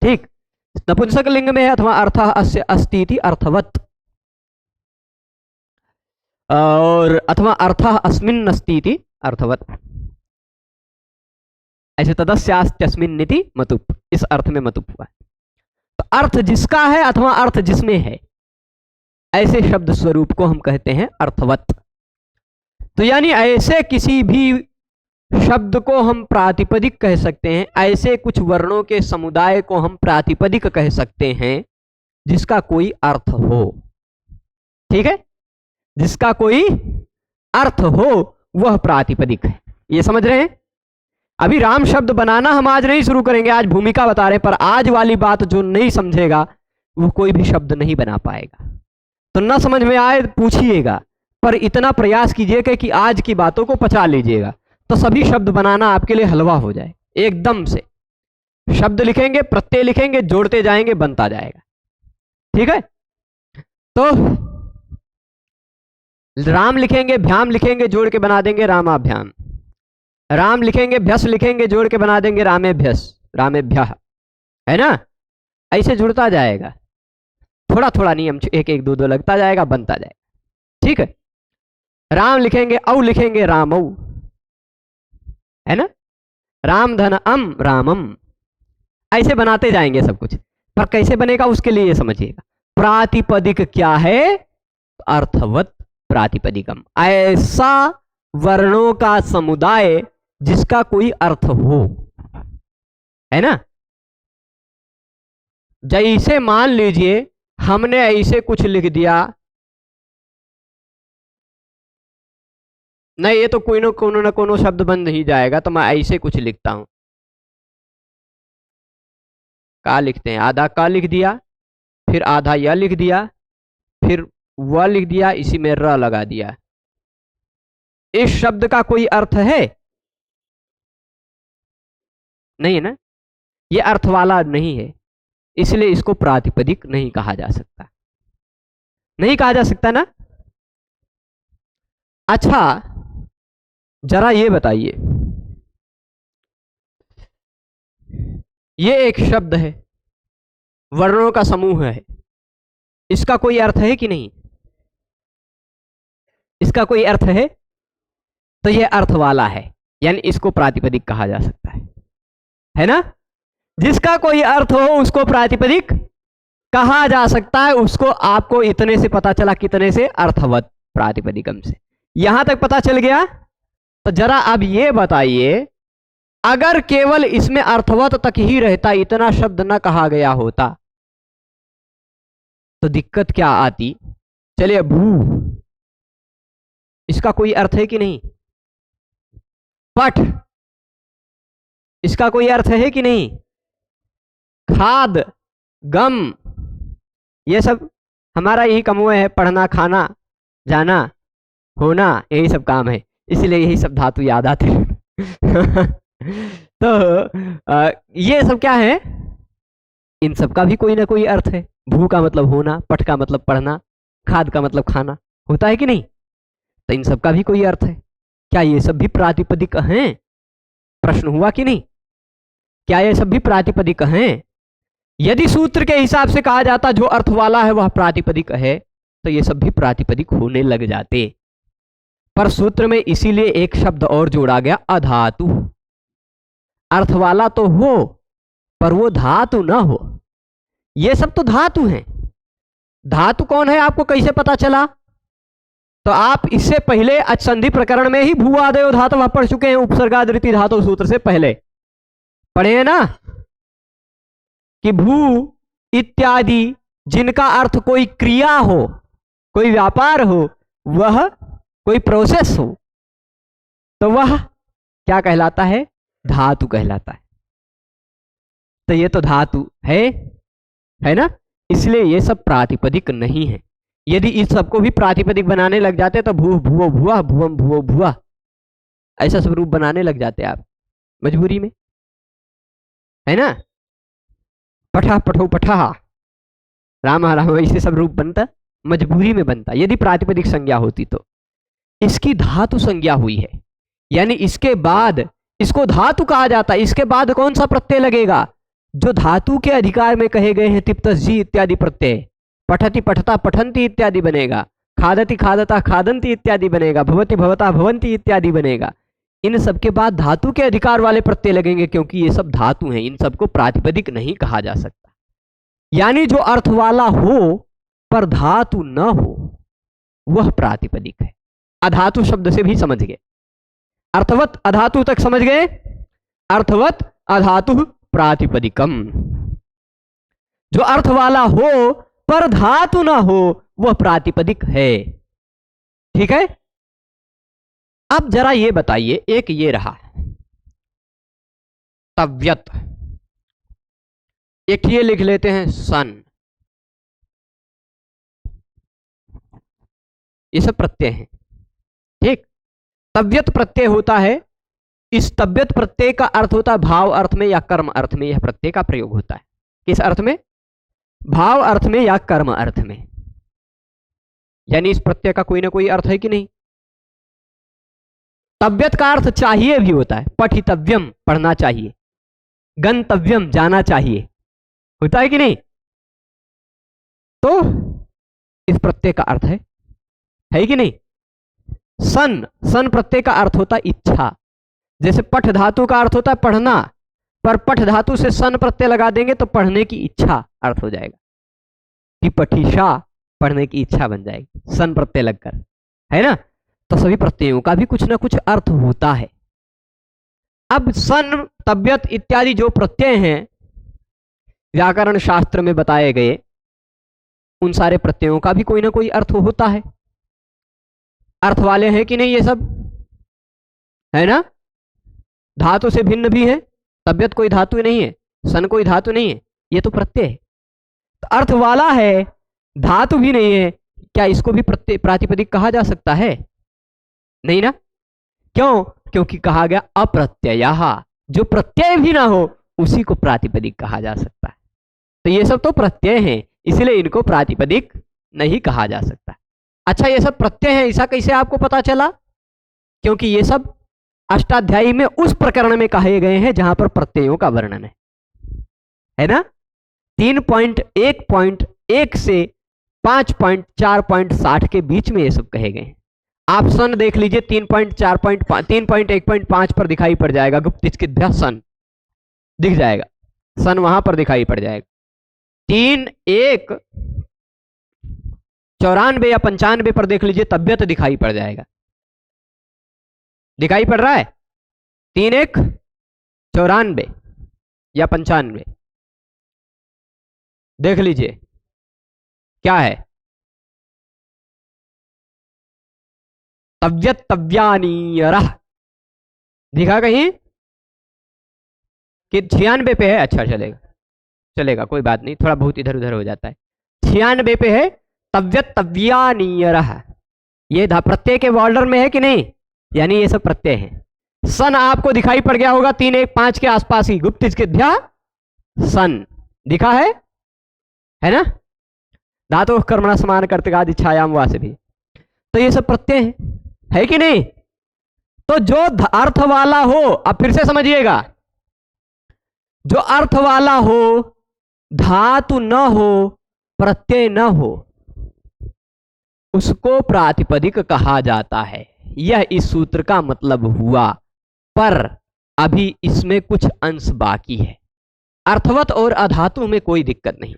ठीक, नपुंसक लिंग में है, अथवा अर्थः अस्य अस्ति इति अर्थवत। और अथवा अर्थः अस्मिन् अस्ति इति अर्थवत्, ऐसे तदस्यास्त्यस्मिन्निति मतुप, इस अर्थ में मतुप हुआ है। तो अर्थ जिसका है अथवा अर्थ जिसमें है, ऐसे शब्द स्वरूप को हम कहते हैं अर्थवत। तो यानी ऐसे किसी भी शब्द को हम प्रातिपदिक कह सकते हैं, ऐसे कुछ वर्णों के समुदाय को हम प्रातिपदिक कह सकते हैं जिसका कोई अर्थ हो। ठीक है, जिसका कोई अर्थ हो वह प्रातिपदिक है। ये समझ रहे हैं? अभी राम शब्द बनाना हम आज नहीं शुरू करेंगे, आज भूमिका बता रहे हैं, पर आज वाली बात जो नहीं समझेगा वो कोई भी शब्द नहीं बना पाएगा। तो ना समझ में आए पूछिएगा, पर इतना प्रयास कीजिएगा कि आज की बातों को पचा लीजिएगा, तो सभी शब्द बनाना आपके लिए हलवा हो जाए। एकदम से शब्द लिखेंगे, प्रत्यय लिखेंगे, जोड़ते जाएंगे, बनता जाएगा। ठीक है, तो राम लिखेंगे, भ्याम लिखेंगे, जोड़ के बना देंगे रामाभ्याम। राम लिखेंगे, भ्यस लिखेंगे, जोड़ के बना देंगे रामेभ्यस, रामेभ्यः, है ना? ऐसे जुड़ता जाएगा, थोड़ा थोड़ा नियम एक एक दो दो लगता जाएगा, बनता जाएगा। ठीक है, राम लिखेंगे, औ लिखेंगे, रामौ, है ना? राम धन अम रामम, ऐसे बनाते जाएंगे सब कुछ। पर कैसे बनेगा उसके लिए ये समझिएगा, प्रातिपदिक क्या है? अर्थवत प्रातिपदिकम, ऐसा वर्णों का समुदाय जिसका कोई अर्थ हो, है ना? जैसे मान लीजिए हमने ऐसे कुछ लिख दिया, नहीं ये तो कोई ना कोनो शब्द बन ही जाएगा, तो मैं ऐसे कुछ लिखता हूं। का लिखते हैं, आधा का लिख दिया, फिर आधा या लिख दिया, फिर वह लिख दिया, इसी में र लगा दिया। इस शब्द का कोई अर्थ है? नहीं है ना, ये अर्थ वाला नहीं है, इसलिए इसको प्रातिपदिक नहीं कहा जा सकता, नहीं कहा जा सकता ना। अच्छा जरा ये बताइए, ये एक शब्द है, वर्णों का समूह है, इसका कोई अर्थ है कि नहीं? इसका कोई अर्थ है? तो ये अर्थ वाला है, यानी इसको प्रातिपदिक कहा जा सकता है ना? जिसका कोई अर्थ हो उसको प्रातिपदिक कहा जा सकता है। उसको आपको इतने से पता चला, कितने से? अर्थवत प्रातिपदिकम से। यहां तक पता चल गया? तो जरा अब ये बताइए, अगर केवल इसमें अर्थवत तक ही रहता, इतना शब्द न कहा गया होता, तो दिक्कत क्या आती? चलिए, भू, इसका कोई अर्थ है कि नहीं? पठ, इसका कोई अर्थ है कि नहीं? खाद, गम, ये सब हमारा यही कमोय है, पढ़ना, खाना, जाना, होना, यही सब काम है, इसलिए यही सब धातु याद आते हैं। तो ये सब क्या है? इन सब का भी कोई ना कोई अर्थ है। भू का मतलब होना, पठ का मतलब पढ़ना, खाद का मतलब खाना, होता है कि नहीं? तो इन सब का भी कोई अर्थ है। क्या ये सब भी प्रातिपदिक हैं? प्रश्न हुआ कि नहीं? क्या ये सब भी प्रातिपदिक हैं? यदि सूत्र के हिसाब से कहा जाता जो अर्थ वाला है वह प्रातिपदिक है, तो ये सब भी प्रातिपदिक होने लग जाते। पर सूत्र में इसीलिए एक शब्द और जोड़ा गया, अधातु। अर्थ वाला तो हो पर वो धातु ना हो। ये सब तो धातु हैं। धातु कौन है आपको कैसे पता चला? तो आप इससे पहले अचसंधि प्रकरण में ही भूआदयो धातु पढ़ चुके हैं, उपसर्गादृति धातु सूत्र से पहले पढ़े हैं ना, कि भू इत्यादि जिनका अर्थ कोई क्रिया हो, कोई व्यापार हो, वह कोई प्रोसेस हो, तो वह क्या कहलाता है? धातु कहलाता है। तो ये तो धातु है ना, इसलिए ये सब प्रातिपदिक नहीं है। यदि इस सबको भी प्रातिपदिक बनाने लग जाते तो भू भुवो भुआ, भुवम भुवो भुआ, ऐसा सब रूप बनाने लग जाते आप मजबूरी में, है ना? पठा पठो पठा, रामा राम, ऐसे सब रूप बनता, मजबूरी में बनता। यदि प्रातिपदिक संज्ञा होती तो इसकी धातु संज्ञा हुई है, यानी इसके बाद इसको धातु कहा जाता है। इसके बाद कौन सा प्रत्यय लगेगा? जो धातु के अधिकार में कहे गए हैं, तिप्तस जी इत्यादि प्रत्यय, पठति पठता पठंती इत्यादि बनेगा, खादति खादता खादंती इत्यादि बनेगा, भवति भवता भवंती इत्यादि बनेगा। इन सब के बाद धातु के अधिकार वाले प्रत्यय लगेंगे, क्योंकि ये सब धातु हैं, इन सबको प्रातिपदिक नहीं कहा जा सकता। यानी जो अर्थ वाला हो पर धातु न हो वह प्रातिपदिक है। अधातु शब्द से भी समझ गए, अर्थवत अधातु तक समझ गए, अर्थवत अधातु प्रातिपदिकम। जो अर्थ वाला हो पर धातु ना हो वह प्रातिपदिक है। ठीक है, अब जरा ये बताइए, एक ये रहा तव्यत, एक ये लिख लेते हैं सन, ये सब प्रत्यय हैं। ठीक, तव्यत प्रत्यय होता है, इस तव्यत प्रत्यय का अर्थ होता है भाव अर्थ में या कर्म अर्थ में, यह प्रत्यय का प्रयोग होता है। किस अर्थ में? भाव अर्थ में या कर्म अर्थ में। यानी इस प्रत्यय का कोई ना कोई अर्थ है कि नहीं। तव्यत का अर्थ चाहिए भी होता है, पठितव्यम पढ़ना चाहिए, गंतव्यम जाना चाहिए, होता है कि नहीं। तो इस प्रत्यय का अर्थ है कि नहीं। सन, सन प्रत्यय का अर्थ होता है इच्छा। जैसे पठ धातु का अर्थ होता है पढ़ना, पर पठ धातु से सन प्रत्यय लगा देंगे तो पढ़ने की इच्छा अर्थ हो जाएगा, कि पठीशा पढ़ने की इच्छा बन जाएगी सन प्रत्यय लगकर, है ना। तो सभी प्रत्ययों का भी कुछ ना कुछ अर्थ होता है। अब सन, तव्यत इत्यादि जो प्रत्यय हैं व्याकरण शास्त्र में बताए गए, उन सारे प्रत्ययों का भी कोई ना कोई अर्थ होता है। अर्थ वाले हैं कि नहीं ये सब, है ना। धातु से भिन्न भी है, तव्यत कोई धातु नहीं है, सन कोई धातु नहीं है, ये तो प्रत्यय है। तो अर्थ वाला है, धातु भी नहीं है, क्या इसको भी प्रत्यय प्रातिपदिक कहा जा सकता है? नहीं ना। क्यों? क्योंकि कहा गया अप्रत्ययः, जो प्रत्यय भी ना हो उसी को प्रातिपदिक कहा जा सकता है। तो ये सब तो प्रत्यय हैं, इसलिए इनको प्रातिपदिक नहीं कहा जा सकता। अच्छा, ये सब प्रत्यय हैं, ऐसा कैसे आपको पता चला? क्योंकि ये सब अष्टाध्यायी में उस प्रकरण में कहे गए हैं जहां पर प्रत्ययों का वर्णन है ना। 3.1.1 से 5.4.60 के बीच में ये सब कहे गए हैं। आप सन देख लीजिए, 3.1.5 पर दिखाई पड़ जाएगा, गुप्तिचकिद्भ्यः सन दिख जाएगा, सन वहां पर दिखाई पड़ जाएगा। 3.1.94 या 95 पर देख लीजिए, तव्यत दिखाई पड़ जाएगा, दिखाई पड़ रहा है 3.1.94 या 95, देख लीजिए क्या है, तव्यत तव्यानीयरः दिखा कहीं कि 96 पे है। अच्छा, चलेगा चलेगा, कोई बात नहीं, थोड़ा बहुत इधर उधर हो जाता है। 96 पे है तव्यत तव्यानीयरः, ये प्रत्यय के बॉर्डर में है कि नहीं, यानी ये सब प्रत्यय हैं। सन आपको दिखाई पड़ गया होगा 3.1.5 के आसपास ही, गुप्तिचकिद्भ्यः सन दिखा है ना। धातु कर्मणा समान कर्तृकादि छायाम वा से भी, तो ये सब प्रत्यय है कि नहीं। तो जो अर्थ वाला हो, अब फिर से समझिएगा, जो अर्थ वाला हो, धातु न हो, प्रत्यय न हो, उसको प्रातिपदिक कहा जाता है। यह इस सूत्र का मतलब हुआ, पर अभी इसमें कुछ अंश बाकी है। अर्थवत और अधातु में कोई दिक्कत नहीं,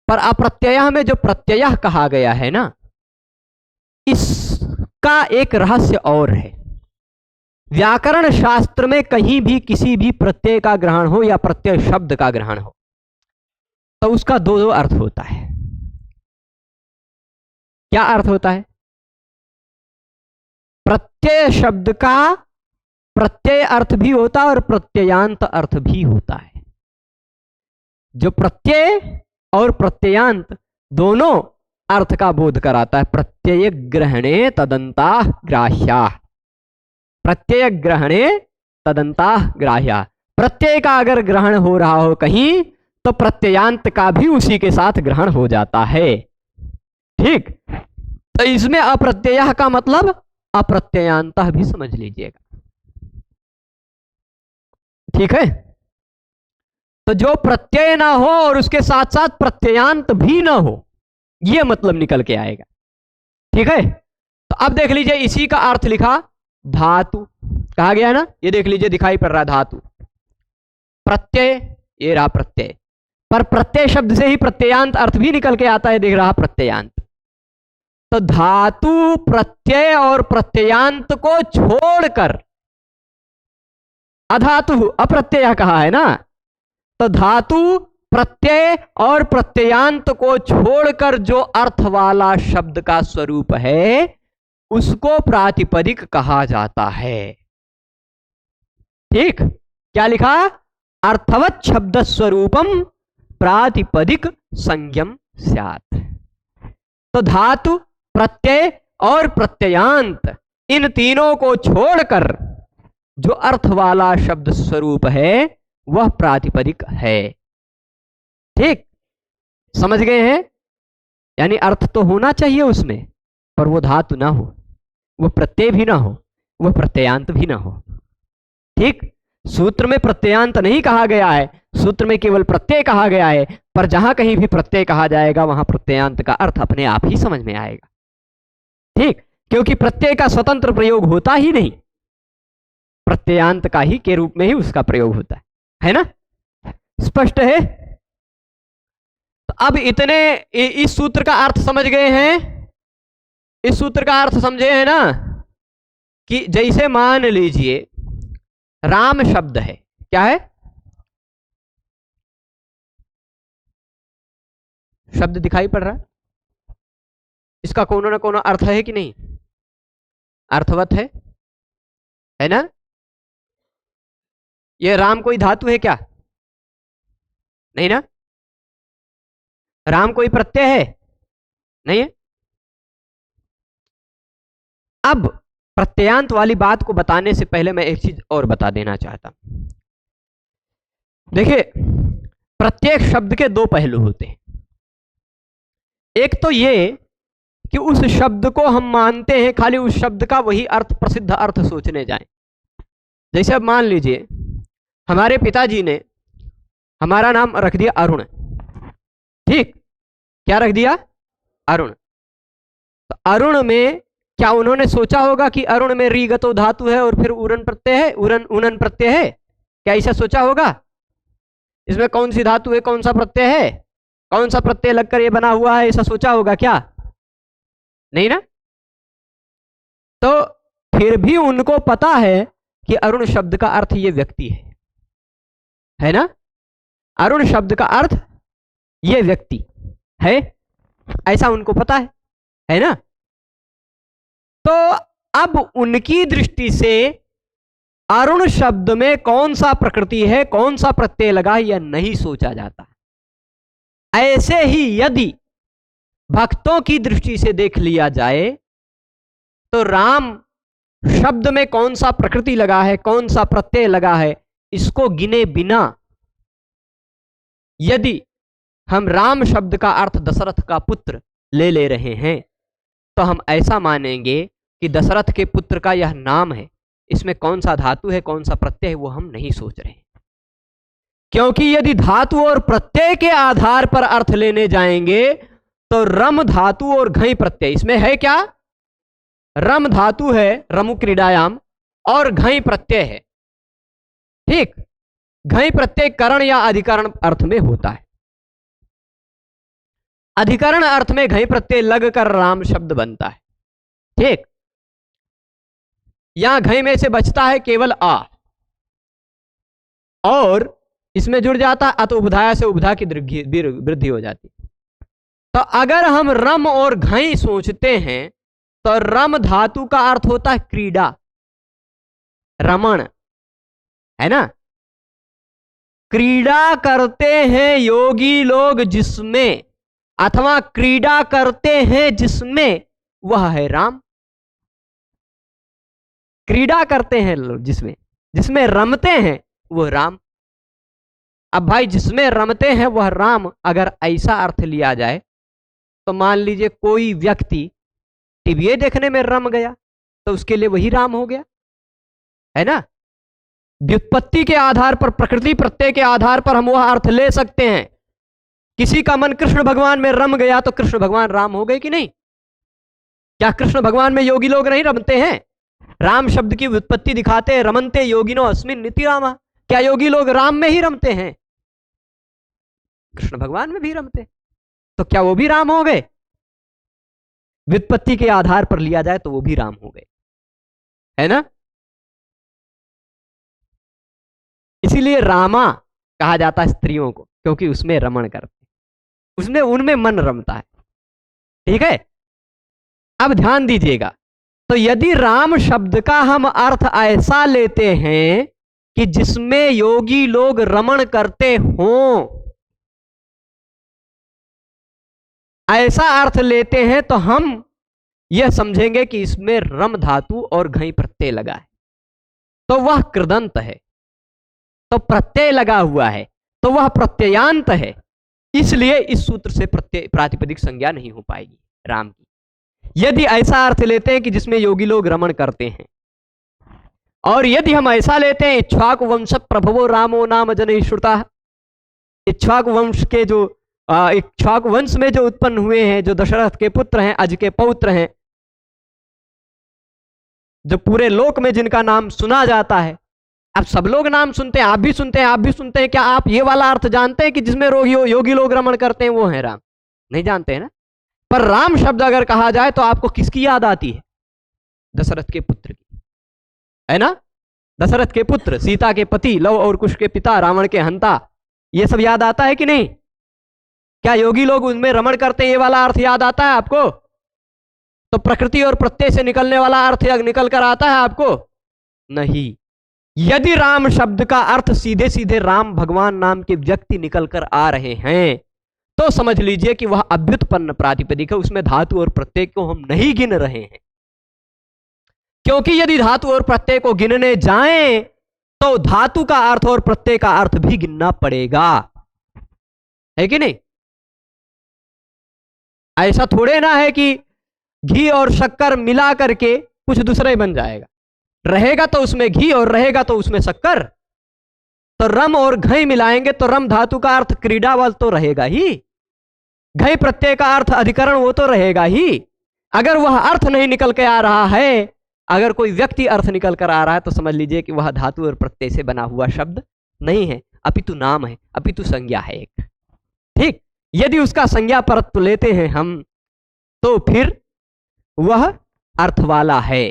पर अप्रत्यय में जो प्रत्यय कहा गया है ना, इसका एक रहस्य और है। व्याकरण शास्त्र में कहीं भी किसी भी प्रत्यय का ग्रहण हो या प्रत्यय शब्द का ग्रहण हो, तो उसका दो अर्थ होता है। क्या अर्थ होता है? प्रत्यय शब्द का प्रत्यय अर्थ भी होता है और प्रत्ययांत अर्थ भी होता है। जो प्रत्यय और प्रत्ययांत दोनों अर्थ का बोध कराता है। प्रत्यय ग्रहणे तदंताः ग्राह्याः, प्रत्यय ग्रहणे तदंताः ग्राह्याः, प्रत्यय का अगर ग्रहण हो रहा हो कहीं, तो प्रत्ययांत का भी उसी के साथ ग्रहण हो जाता है। ठीक, तो इसमें अप्रत्यय का मतलब अप्रत्ययांत भी समझ लीजिएगा। ठीक है, तो जो प्रत्यय ना हो और उसके साथ साथ प्रत्ययांत भी ना हो, यह मतलब निकल के आएगा। ठीक है, तो अब देख लीजिए इसी का अर्थ लिखा धातु, कहा गया है ना, ये देख लीजिए दिखाई पड़ रहा है धातु। प्रत्यय, ये रहा प्रत्यय, पर प्रत्यय शब्द से ही प्रत्ययांत अर्थ भी निकल के आता है, देख रहा प्रत्ययांत। तो धातु प्रत्यय और प्रत्ययांत को छोड़कर, अधातु अप्रत्यय कहा है ना, तो धातु प्रत्यय और प्रत्ययांत को छोड़कर जो अर्थ वाला शब्द का स्वरूप है उसको प्रातिपदिक कहा जाता है। ठीक, क्या लिखा, अर्थवत शब्द स्वरूपम प्रातिपदिक संज्ञम स्यात्। तो धातु प्रत्यय और प्रत्ययांत इन तीनों को छोड़कर जो अर्थ वाला शब्द स्वरूप है वह प्रातिपदिक है। ठीक, समझ गए हैं, यानी अर्थ तो होना चाहिए उसमें, पर वो धातु ना हो, वो प्रत्यय भी ना हो, वह प्रत्ययांत भी ना हो। ठीक, सूत्र में प्रत्ययांत नहीं कहा गया है, सूत्र में केवल प्रत्यय कहा गया है, पर जहां कहीं भी प्रत्यय कहा जाएगा वहां प्रत्ययांत का अर्थ अपने आप ही समझ में आएगा। ठीक, क्योंकि प्रत्यय का स्वतंत्र प्रयोग होता ही नहीं, प्रत्ययांत का ही के रूप में ही उसका प्रयोग होता है ना, स्पष्ट है। तो अब इतने इस सूत्र का अर्थ समझ गए हैं, इस सूत्र का अर्थ समझे हैं ना, कि जैसे मान लीजिए राम शब्द है, क्या है, शब्द दिखाई पड़ रहा है, इसका कोनो ना कोनो अर्थ है कि नहीं, अर्थवत है ना। ये राम कोई धातु है क्या, नहीं ना, राम कोई प्रत्यय है, नहीं है। अब प्रत्ययांत वाली बात को बताने से पहले मैं एक चीज और बता देना चाहता हूं। देखिए, प्रत्येक शब्द के दो पहलू होते हैं। एक तो ये कि उस शब्द को हम मानते हैं, खाली उस शब्द का वही अर्थ, प्रसिद्ध अर्थ सोचने जाएं। जैसे अब मान लीजिए हमारे पिताजी ने हमारा नाम रख दिया अरुण, ठीक, क्या रख दिया, अरुण। तो अरुण में क्या उन्होंने सोचा होगा कि अरुण में रीगतो धातु है और फिर उरन प्रत्यय है, उनन प्रत्यय है, क्या ऐसा सोचा होगा, इसमें कौन सी धातु है, कौन सा प्रत्यय है, कौन सा प्रत्यय लगकर ये बना हुआ है, ऐसा सोचा होगा क्या, नहीं ना। तो फिर भी उनको पता है कि अरुण शब्द का अर्थ ये व्यक्ति है ना, अरुण शब्द का अर्थ ये व्यक्ति है, ऐसा उनको पता है ना। तो अब उनकी दृष्टि से अरुण शब्द में कौन सा प्रकृति है, कौन सा प्रत्यय लगा, यह नहीं सोचा जाता। ऐसे ही यदि भक्तों की दृष्टि से देख लिया जाए तो राम शब्द में कौन सा प्रकृति लगा है, कौन सा प्रत्यय लगा है, इसको गिने बिना यदि हम राम शब्द का अर्थ दशरथ का पुत्र ले रहे हैं तो हम ऐसा मानेंगे कि दशरथ के पुत्र का यह नाम है, इसमें कौन सा धातु है, कौन सा प्रत्यय है, वो हम नहीं सोच रहे। क्योंकि यदि धातु और प्रत्यय के आधार पर अर्थ लेने जाएंगे तो रम धातु और घई प्रत्यय, इसमें है क्या, रम धातु है रमु क्रीडायाम और घई प्रत्यय है। ठीक, घई प्रत्यय करण या अधिकरण अर्थ में होता है, अधिकरण अर्थ में घई प्रत्यय लगकर राम शब्द बनता है। ठीक, यहां घई में से बचता है केवल आ और इसमें जुड़ जाता है अत उपधाया से उपधा की वृद्धि हो जाती। तो अगर हम रम और घई सोचते हैं तो रम धातु का अर्थ होता है क्रीड़ा, रमण, है ना, क्रीड़ा करते हैं योगी लोग जिसमें, अथवा क्रीड़ा करते हैं जिसमें, वह है राम। क्रीड़ा करते हैं लोग जिसमें, जिसमें रमते हैं वह राम। अब भाई जिसमें रमते हैं वह राम, अगर ऐसा अर्थ लिया जाए तो मान लीजिए कोई व्यक्ति टीवी देखने में रम गया तो उसके लिए वही राम हो गया, है ना। व्युत्पत्ति के आधार पर, प्रकृति प्रत्यय के आधार पर हम वह अर्थ ले सकते हैं। किसी का मन कृष्ण भगवान में रम गया तो कृष्ण भगवान राम हो गए कि नहीं, क्या कृष्ण भगवान में योगी लोग नहीं रमते हैं? राम शब्द की व्युत्पत्ति दिखाते, रमनते योगिनो अस्मिन निति रामा। क्या योगी लोग राम में ही रमते हैं? कृष्ण भगवान में भी रमते, तो क्या वो भी राम हो गए? व्युत्पत्ति के आधार पर लिया जाए तो वो भी राम हो गए, है ना? इसीलिए रामा कहा जाता है स्त्रियों को, क्योंकि उसमें रमण करते, उसमें उनमें मन रमता है। ठीक है, अब ध्यान दीजिएगा। तो यदि राम शब्द का हम अर्थ ऐसा लेते हैं कि जिसमें योगी लोग रमण करते हों, ऐसा अर्थ लेते हैं तो हम यह समझेंगे कि इसमें रम धातु और घई प्रत्यय लगा है, तो वह कृदंत है, तो प्रत्यय लगा हुआ है, तो वह प्रत्ययांत है। इसलिए इस सूत्र से प्रत्यय प्रातिपदिक संज्ञा नहीं हो पाएगी राम की। यदि ऐसा अर्थ लेते हैं कि जिसमें योगी लोग रमण करते हैं, और यदि हम ऐसा लेते हैं इक्ष्वाकु वंश प्रभवो रामो नाम जन श्रुता, इक्ष्वाकु वंश के जो इक्ष्वाकु वंश में जो उत्पन्न हुए हैं, जो दशरथ के पुत्र हैं, अज के पौत्र हैं, जो पूरे लोक में जिनका नाम सुना जाता है, अब सब लोग नाम सुनते हैं, आप भी सुनते हैं, आप भी सुनते हैं, क्या आप ये वाला अर्थ जानते हैं कि जिसमें योगी लोग रमण करते हैं वो है राम? नहीं जानते हैं ना। पर राम शब्द अगर कहा जाए तो आपको किसकी याद आती है? दशरथ के पुत्र की, है ना? दशरथ के पुत्र, सीता के पति, लव और कुश के पिता, रावण के हंता, ये सब याद आता है कि नहीं? क्या योगी लोग उनमें रमण करते हैं, ये वाला अर्थ याद आता है आपको? तो प्रकृति और प्रत्यय से निकलने वाला अर्थ निकल कर आता है आपको? नहीं। यदि राम शब्द का अर्थ सीधे सीधे राम भगवान नाम के व्यक्ति निकल कर आ रहे हैं, तो समझ लीजिए कि वह अभ्युत्पन्न प्रातिपदिक है, उसमें धातु और प्रत्यय को हम नहीं गिन रहे हैं। क्योंकि यदि धातु और प्रत्यय को गिनने जाएं तो धातु का अर्थ और प्रत्यय का अर्थ भी गिनना पड़ेगा, है कि नहीं? ऐसा थोड़े ना है कि घी और शक्कर मिला करके कुछ दूसरा ही बन जाएगा। रहेगा तो उसमें घी और रहेगा तो उसमें शक्कर, तो रम और घई मिलाएंगे तो रम धातु का अर्थ क्रीडावल तो रहेगा ही, घई प्रत्यय का अर्थ अधिकरण वो तो रहेगा ही। अगर वह अर्थ नहीं निकल के आ रहा है, अगर कोई व्यक्ति अर्थ निकल कर आ रहा है, तो समझ लीजिए कि वह धातु और प्रत्यय से बना हुआ शब्द नहीं है, अपितु नाम है, अपितु संज्ञा है एक। ठीक, यदि उसका संज्ञा परत्व लेते हैं हम, तो फिर वह अर्थ वाला है,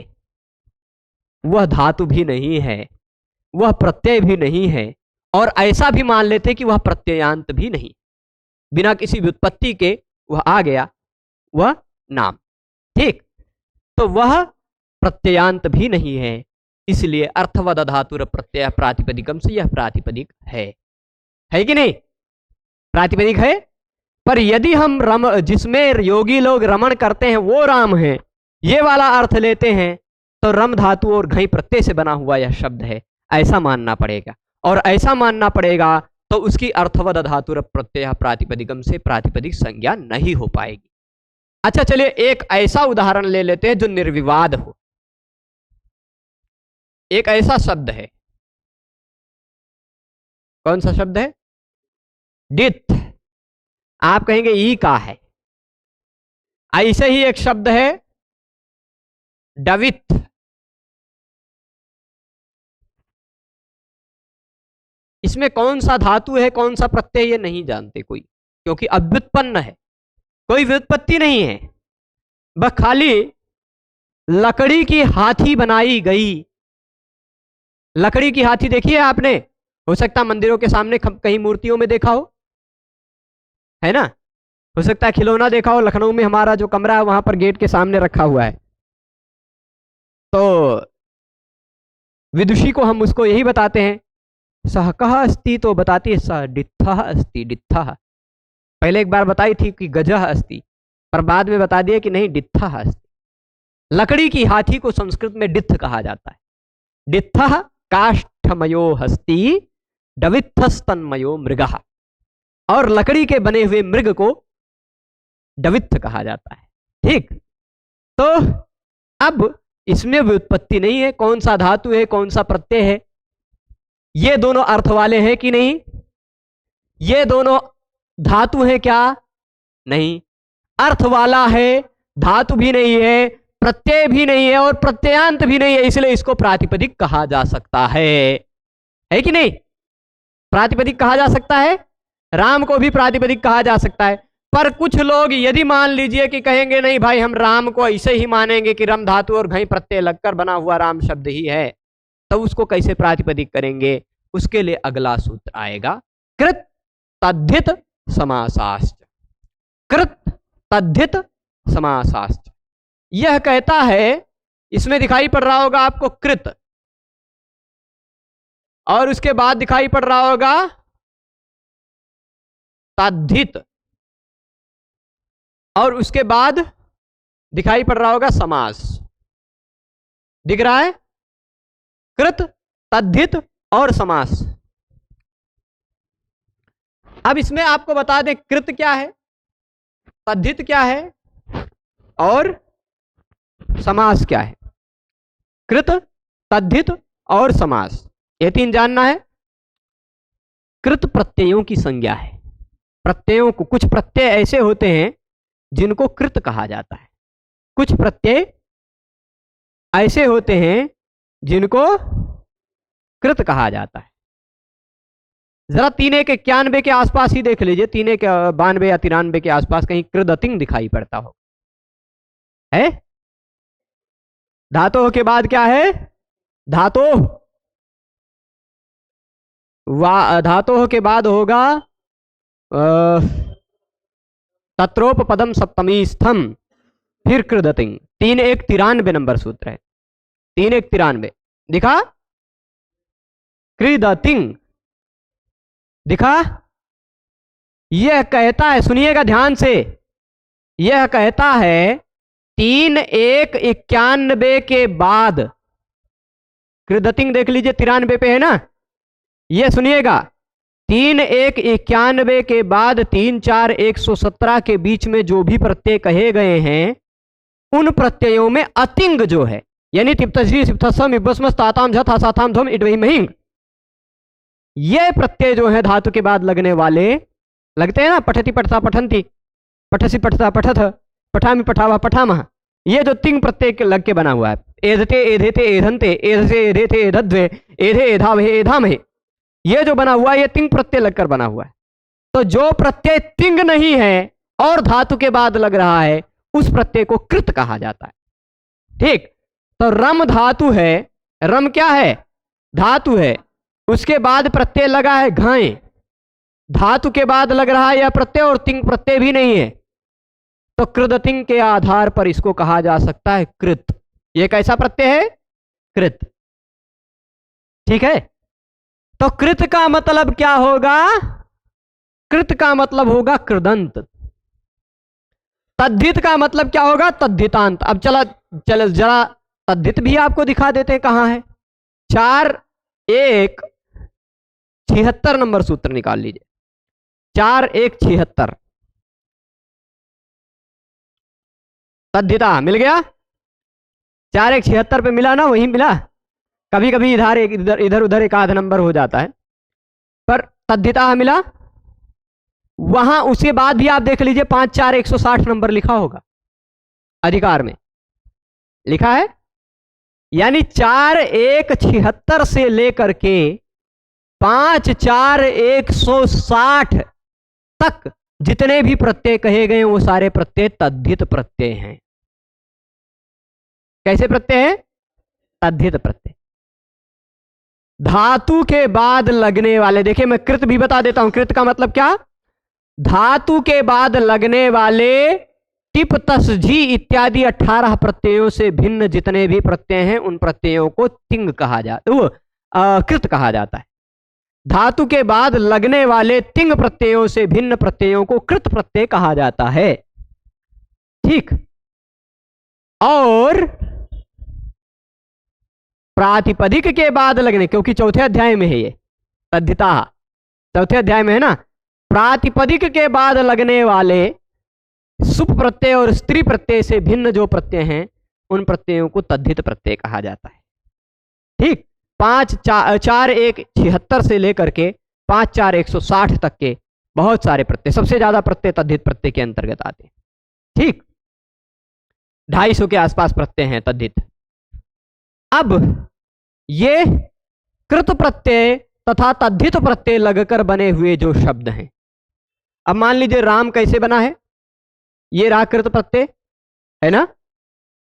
वह धातु भी नहीं है, वह प्रत्यय भी नहीं है, और ऐसा भी मान लेते कि वह प्रत्ययांत भी नहीं, बिना किसी व्युत्पत्ति के वह आ गया, वह नाम। ठीक, तो वह प्रत्ययांत भी नहीं है, इसलिए अर्थवद धातुर प्रत्यय प्रातिपदिकम से यह प्रातिपदिक है कि नहीं? प्रातिपदिक है। पर यदि हम जिसमें योगी लोग रमण करते हैं वो राम है, ये वाला अर्थ लेते हैं, तो रम धातु और घई प्रत्यय से बना हुआ यह शब्द है, ऐसा मानना पड़ेगा। और ऐसा मानना पड़ेगा तो उसकी अर्थवद धातुर प्रत्यय प्रातिपदिकम से प्रातिपदिक संज्ञा नहीं हो पाएगी। अच्छा, चलिए एक ऐसा उदाहरण ले लेते हैं जो निर्विवाद हो। एक ऐसा शब्द है, कौन सा शब्द है? डिथ। आप कहेंगे ई का है। ऐसे ही एक शब्द है डविथ। इसमें कौन सा धातु है, कौन सा प्रत्यय, ये नहीं जानते कोई, क्योंकि अव्युत्पन्न है, कोई व्युत्पत्ति नहीं है, बस खाली लकड़ी की हाथी बनाई गई। लकड़ी की हाथी देखी है आपने? हो सकता है मंदिरों के सामने कहीं मूर्तियों में देखा हो, है ना? हो सकता है खिलौना देखा हो, लखनऊ में हमारा जो कमरा है वहां पर गेट के सामने रखा हुआ है। तो विदुषी को हम उसको यही बताते हैं, सह कह अस्ति, तो बताती है सह डित्थः अस्ति, डित्थः। पहले एक बार बताई थी कि गजह अस्ति, पर बाद में बता दिया कि नहीं, डित्थः अस्ति। लकड़ी की हाथी को संस्कृत में डित्थ कहा जाता है। डित्थः काष्ठमयो हस्ति, डवित्थस्तन्मयो मृगः। और लकड़ी के बने हुए मृग को डवित्थ कहा जाता है। ठीक, तो अब इसमें व्युत्पत्ति नहीं है, कौन सा धातु है, कौन सा प्रत्यय है, ये दोनों अर्थ वाले हैं कि नहीं? ये दोनों धातु हैं क्या? नहीं। अर्थ वाला है धातु भी नहीं है, प्रत्यय भी नहीं है और प्रत्ययांत भी नहीं है, इसलिए इसको प्रातिपदिक कहा जा सकता है कि नहीं? प्रातिपदिक कहा जा सकता है। राम को भी प्रातिपदिक कहा जा सकता है। पर कुछ लोग यदि मान लीजिए कि कहेंगे नहीं भाई हम राम को ऐसे ही मानेंगे कि रम धातु और घई प्रत्यय लगकर बना हुआ राम शब्द ही है, तो उसको कैसे प्रातिपदिक करेंगे? उसके लिए अगला सूत्र आएगा, कृत तद्धित समासाश्च। कृत तद्धित समासाश्च, यह कहता है, इसमें दिखाई पड़ रहा होगा आपको कृत, और उसके बाद दिखाई पड़ रहा होगा तद्धित, और उसके बाद दिखाई पड़ रहा होगा समास। दिख रहा है? कृत, तद्धित और समास। अब इसमें आपको बता दें कृत क्या है, तद्धित क्या है और समास क्या है। कृत, तद्धित और समास, ये तीन जानना है। कृत प्रत्ययों की संज्ञा है। प्रत्ययों को, कुछ प्रत्यय ऐसे होते हैं जिनको कृत कहा जाता है, कुछ प्रत्यय ऐसे होते हैं जिनको कृत कहा जाता है। जरा 391 के आसपास ही देख लीजिए, 392 या 93 के आसपास कहीं कृदतिंग दिखाई पड़ता हो है। धातु के बाद क्या है? धातु। धातु के बाद होगा तत्रोपपदम सप्तमी स्थम, फिर कृदतिंग। 3193 नंबर सूत्र है, 3193 दिखा। कृदतिंग दिखा। यह कहता है, सुनिएगा ध्यान से, यह कहता है 3191 के बाद, कृदतिंग देख लीजिए 93 पे है ना, यह सुनिएगा 3191 के बाद 34117 के बीच में जो भी प्रत्यय कहे गए हैं, उन प्रत्ययों में अतिंग जो है, यानी तिप्तजी सिप्तसम इब्बस्मस ताताम झ था साथाम धम इडवही महिंग, ये प्रत्यय जो है धातु के बाद लगने वाले, लगते हैं ना, पठति पठता पठंती, पठसी पठता पठथ, पठामी पठावा पठामह, ये जो तिंग प्रत्यय लग के बना हुआ है, एधते एधेते एधंते, एधसे एधेते एधद्वे, एधे एधावहे एधामहे, ये जो बना हुआ है ये तिंग प्रत्यय लगकर बना हुआ है। तो जो प्रत्यय तिंग नहीं है और धातु के बाद लग रहा है, उस प्रत्यय को कृत कहा जाता है। ठीक, तो रम धातु है, रम क्या है? धातु है, उसके बाद प्रत्यय लगा है घाय, धातु के बाद लग रहा है यह प्रत्यय और तिंग प्रत्यय भी नहीं है, तो कृदतिंग के आधार पर इसको कहा जा सकता है कृत। ये कैसा प्रत्यय है? कृत। ठीक है, तो कृत का मतलब क्या होगा? कृत का मतलब होगा कृदंत। तद्धित का मतलब क्या होगा? तद्धितांत। अब चल जरा तद्धित भी आपको दिखा देते हैं कहां है। 4176 नंबर सूत्र निकाल लीजिए, 4176। तद्धिता मिल गया, 4176 पे मिला ना, वही मिला। कभी कभी इधर उधर एक आध नंबर हो जाता है, पर तद्धिता मिला। वहां उसके बाद भी आप देख लीजिए 54160 नंबर लिखा होगा, अधिकार में लिखा है। यानी 4176 से लेकर के 54160 तक जितने भी प्रत्यय कहे गए वो सारे प्रत्यय तद्धित प्रत्यय हैं। कैसे प्रत्यय हैं? तद्धित प्रत्यय। धातु के बाद लगने वाले, देखिए मैं कृत भी बता देता हूं। कृत का मतलब क्या? धातु के बाद लगने वाले टिप तस झी इत्यादि 18 प्रत्ययों से भिन्न जितने भी प्रत्यय हैं उन प्रत्ययों को तिंग कहा जाता है, कृत कहा जाता है। धातु के बाद लगने वाले तिंग प्रत्ययों से भिन्न प्रत्ययों को कृत प्रत्यय कहा जाता है। ठीक, और प्रातिपदिक के बाद लगने, क्योंकि चौथे अध्याय में है ये तद्धिता, चौथे अध्याय में है ना, प्रातिपदिक के बाद लगने वाले सुप प्रत्यय और स्त्री प्रत्यय से भिन्न जो प्रत्यय हैं उन प्रत्ययों को तद्धित प्रत्यय कहा जाता है। ठीक, 54176 से लेकर के 54160 तक के बहुत सारे प्रत्यय, सबसे ज्यादा प्रत्यय तद्धित प्रत्यय के अंतर्गत आते हैं। ठीक, 250 के आसपास प्रत्यय हैं तद्धित। अब ये कृत प्रत्यय तथा तद्धित प्रत्यय लगकर बने हुए जो शब्द हैं, अब मान लीजिए राम कैसे बना है, ये रहा कृत प्रत्यय है ना,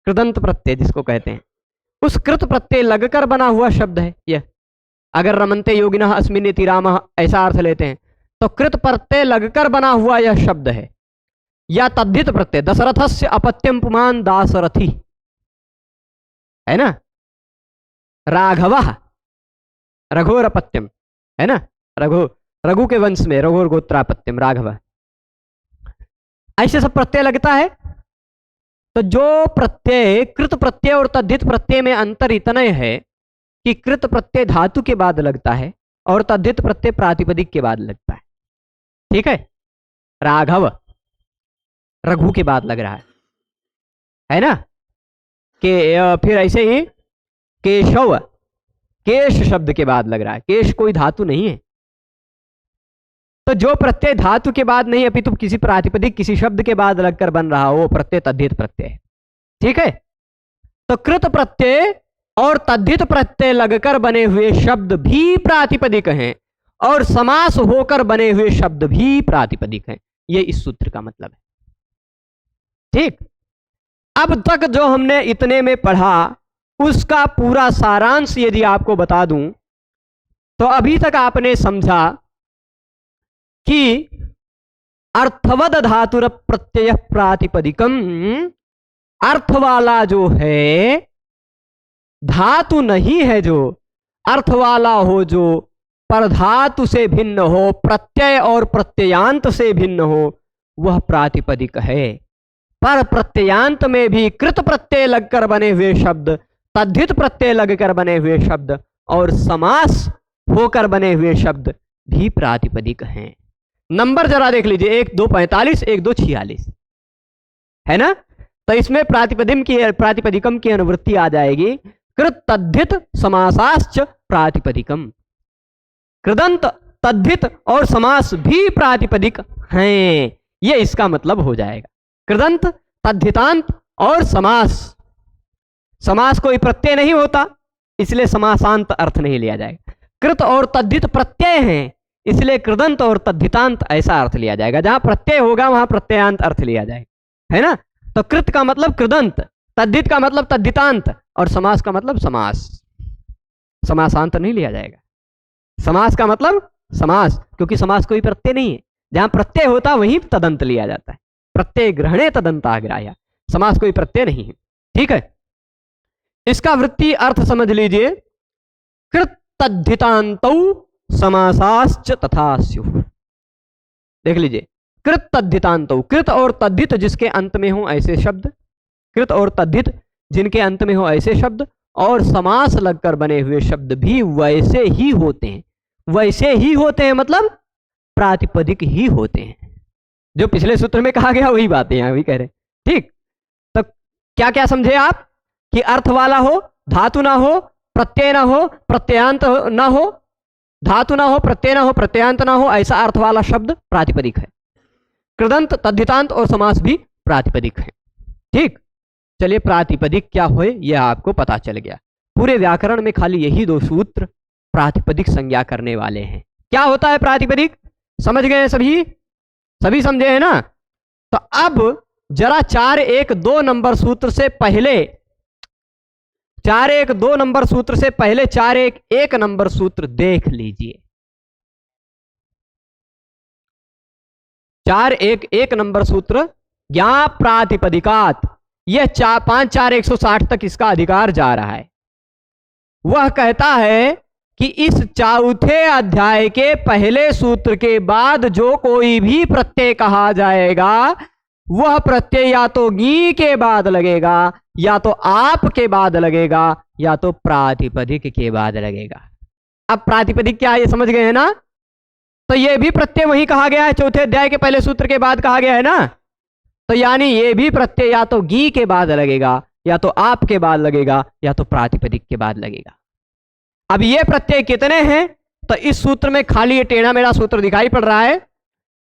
कृदंत प्रत्यय जिसको कहते हैं, उस कृत प्रत्यय लगकर बना हुआ शब्द है यह। अगर रमन्ते योगिनः अस्मिन्निति रामः ऐसा अर्थ लेते हैं तो कृत प्रत्यय लगकर बना हुआ यह शब्द है। या तद्धित प्रत्यय, दशरथस्य अपत्यम पुमान दासरथी है ना, राघवः रघोर अपत्यम है ना, रघु के वंश में रघोर गोत्रापत्यम राघव, ऐसे सब प्रत्यय लगता है। तो जो प्रत्यय कृत प्रत्यय और तद्धित प्रत्यय में अंतर इतना है कि कृत प्रत्यय धातु के बाद लगता है और तद्धित प्रत्यय प्रातिपदिक के बाद लगता है। ठीक है, राघव रघु के बाद लग रहा है ना, कि फिर ऐसे ही केशव केश शब्द के बाद लग रहा है, केश कोई धातु नहीं है। तो जो प्रत्यय धातु के बाद नहीं अपितु किसी प्रातिपदिक किसी शब्द के बाद लगकर बन रहा हो वो प्रत्यय तद्धित प्रत्यय है। ठीक है, तो कृत प्रत्यय और तद्धित प्रत्यय लगकर बने हुए शब्द भी प्रातिपदिक हैं और समास होकर बने हुए शब्द भी प्रातिपदिक हैं। ये इस सूत्र का मतलब है। ठीक, अब तक जो हमने इतने में पढ़ा उसका पूरा सारांश यदि आपको बता दूं तो अभी तक आपने समझा कि अर्थवद धातुर प्रत्यय प्रातिपदिकम, अर्थ वाला जो है धातु नहीं है, जो अर्थ वाला हो, जो पर धातु से भिन्न हो, प्रत्यय और प्रत्ययांत से भिन्न हो, वह प्रातिपदिक है। पर प्रत्ययांत में भी कृत प्रत्यय लगकर बने हुए शब्द, तद्धित प्रत्यय लगकर बने हुए शब्द और समास होकर बने हुए शब्द भी प्रातिपदिक हैं। नंबर जरा देख लीजिए, 1 2 45 1 2 46 है ना। तो इसमें प्रातिपदिकम की अनुवृत्ति आ जाएगी, कृत तद्धित समासाश्च प्रातिपदिकम। कृदंत तद्धित और समास भी प्रातिपदिक हैं, ये इसका मतलब हो जाएगा। कृदंत तद्धितांत और समास, समास कोई प्रत्यय नहीं होता इसलिए समासांत अर्थ नहीं लिया जाएगा। कृत और तद्धित प्रत्यय हैं इसलिए कृदंत और तद्धितांत ऐसा अर्थ लिया जाएगा। जहां प्रत्यय होगा वहां प्रत्ययांत अर्थ लिया जाएगा, है ना। तो कृत का मतलब कृदंत, तद्धित का मतलब तद्धितांत और समास का मतलब समास, समासांत नहीं लिया जाएगा। समास का मतलब समास, क्योंकि समास कोई प्रत्यय नहीं है, जहां प्रत्यय होता वहीं तदंत लिया जाता है। प्रत्यय ग्रहणे तदंताग्राह्य, समास कोई प्रत्यय नहीं है। ठीक है, इसका वृत्ति अर्थ समझ लीजिए, कृत तद्धितांतौ समासाश्च तथा स्युः। देख लीजिए, कृत तद्धितांतौ, कृत और तद्धित जिसके अंत में हो ऐसे शब्द, कृत और तद्धित जिनके अंत में हो ऐसे शब्द और समास लगकर बने हुए शब्द भी वैसे ही होते हैं। वैसे ही होते हैं मतलब प्रातिपदिक ही होते हैं। जो पिछले सूत्र में कहा गया वही बातें यहां भी कह रहे हैं। ठीक, तो क्या क्या समझे आप कि अर्थ वाला हो, धातु ना हो, प्रत्यय ना हो, प्रत्ययांत ना हो, धातु ना हो, प्रत्यय ना हो, प्रत्ययांत ना हो, ऐसा अर्थ वाला शब्द प्रातिपदिक है। कृदंत तद्धितांत और समास भी प्रातिपदिक है। ठीक, चलिए प्रातिपदिक क्या होए यह आपको पता चल गया। पूरे व्याकरण में खाली यही 2 सूत्र प्रातिपदिक संज्ञा करने वाले हैं। क्या होता है प्रातिपदिक, समझ गए सभी? सभी समझे हैं ना। तो अब जरा 4-1-2 नंबर सूत्र से पहले 4-1-2 नंबर सूत्र से पहले 4-1-1 नंबर सूत्र देख लीजिए। 4-1-1 नंबर सूत्र, ज्ञा प्रातिपदिकात, यह 5-4-160 तक इसका अधिकार जा रहा है। वह कहता है कि इस चौथे अध्याय के पहले सूत्र के बाद जो कोई भी प्रत्यय कहा जाएगा वह प्रत्यय या तो गी के बाद लगेगा, या तो आप के बाद लगेगा, या तो प्रातिपदिक के बाद लगेगा। अब प्रातिपदिक क्या है ये समझ गए हैं ना। तो यह भी प्रत्यय वही कहा गया है, चौथे अध्याय के पहले सूत्र के बाद कहा गया है ना। तो यानी ये भी प्रत्यय या तो गी के बाद लगेगा, या तो आप के बाद लगेगा, या तो प्रातिपदिक के बाद लगेगा। अब ये प्रत्यय कितने हैं, तो इस सूत्र में खाली ये टेढ़ा मेढ़ा सूत्र दिखाई पड़ रहा है,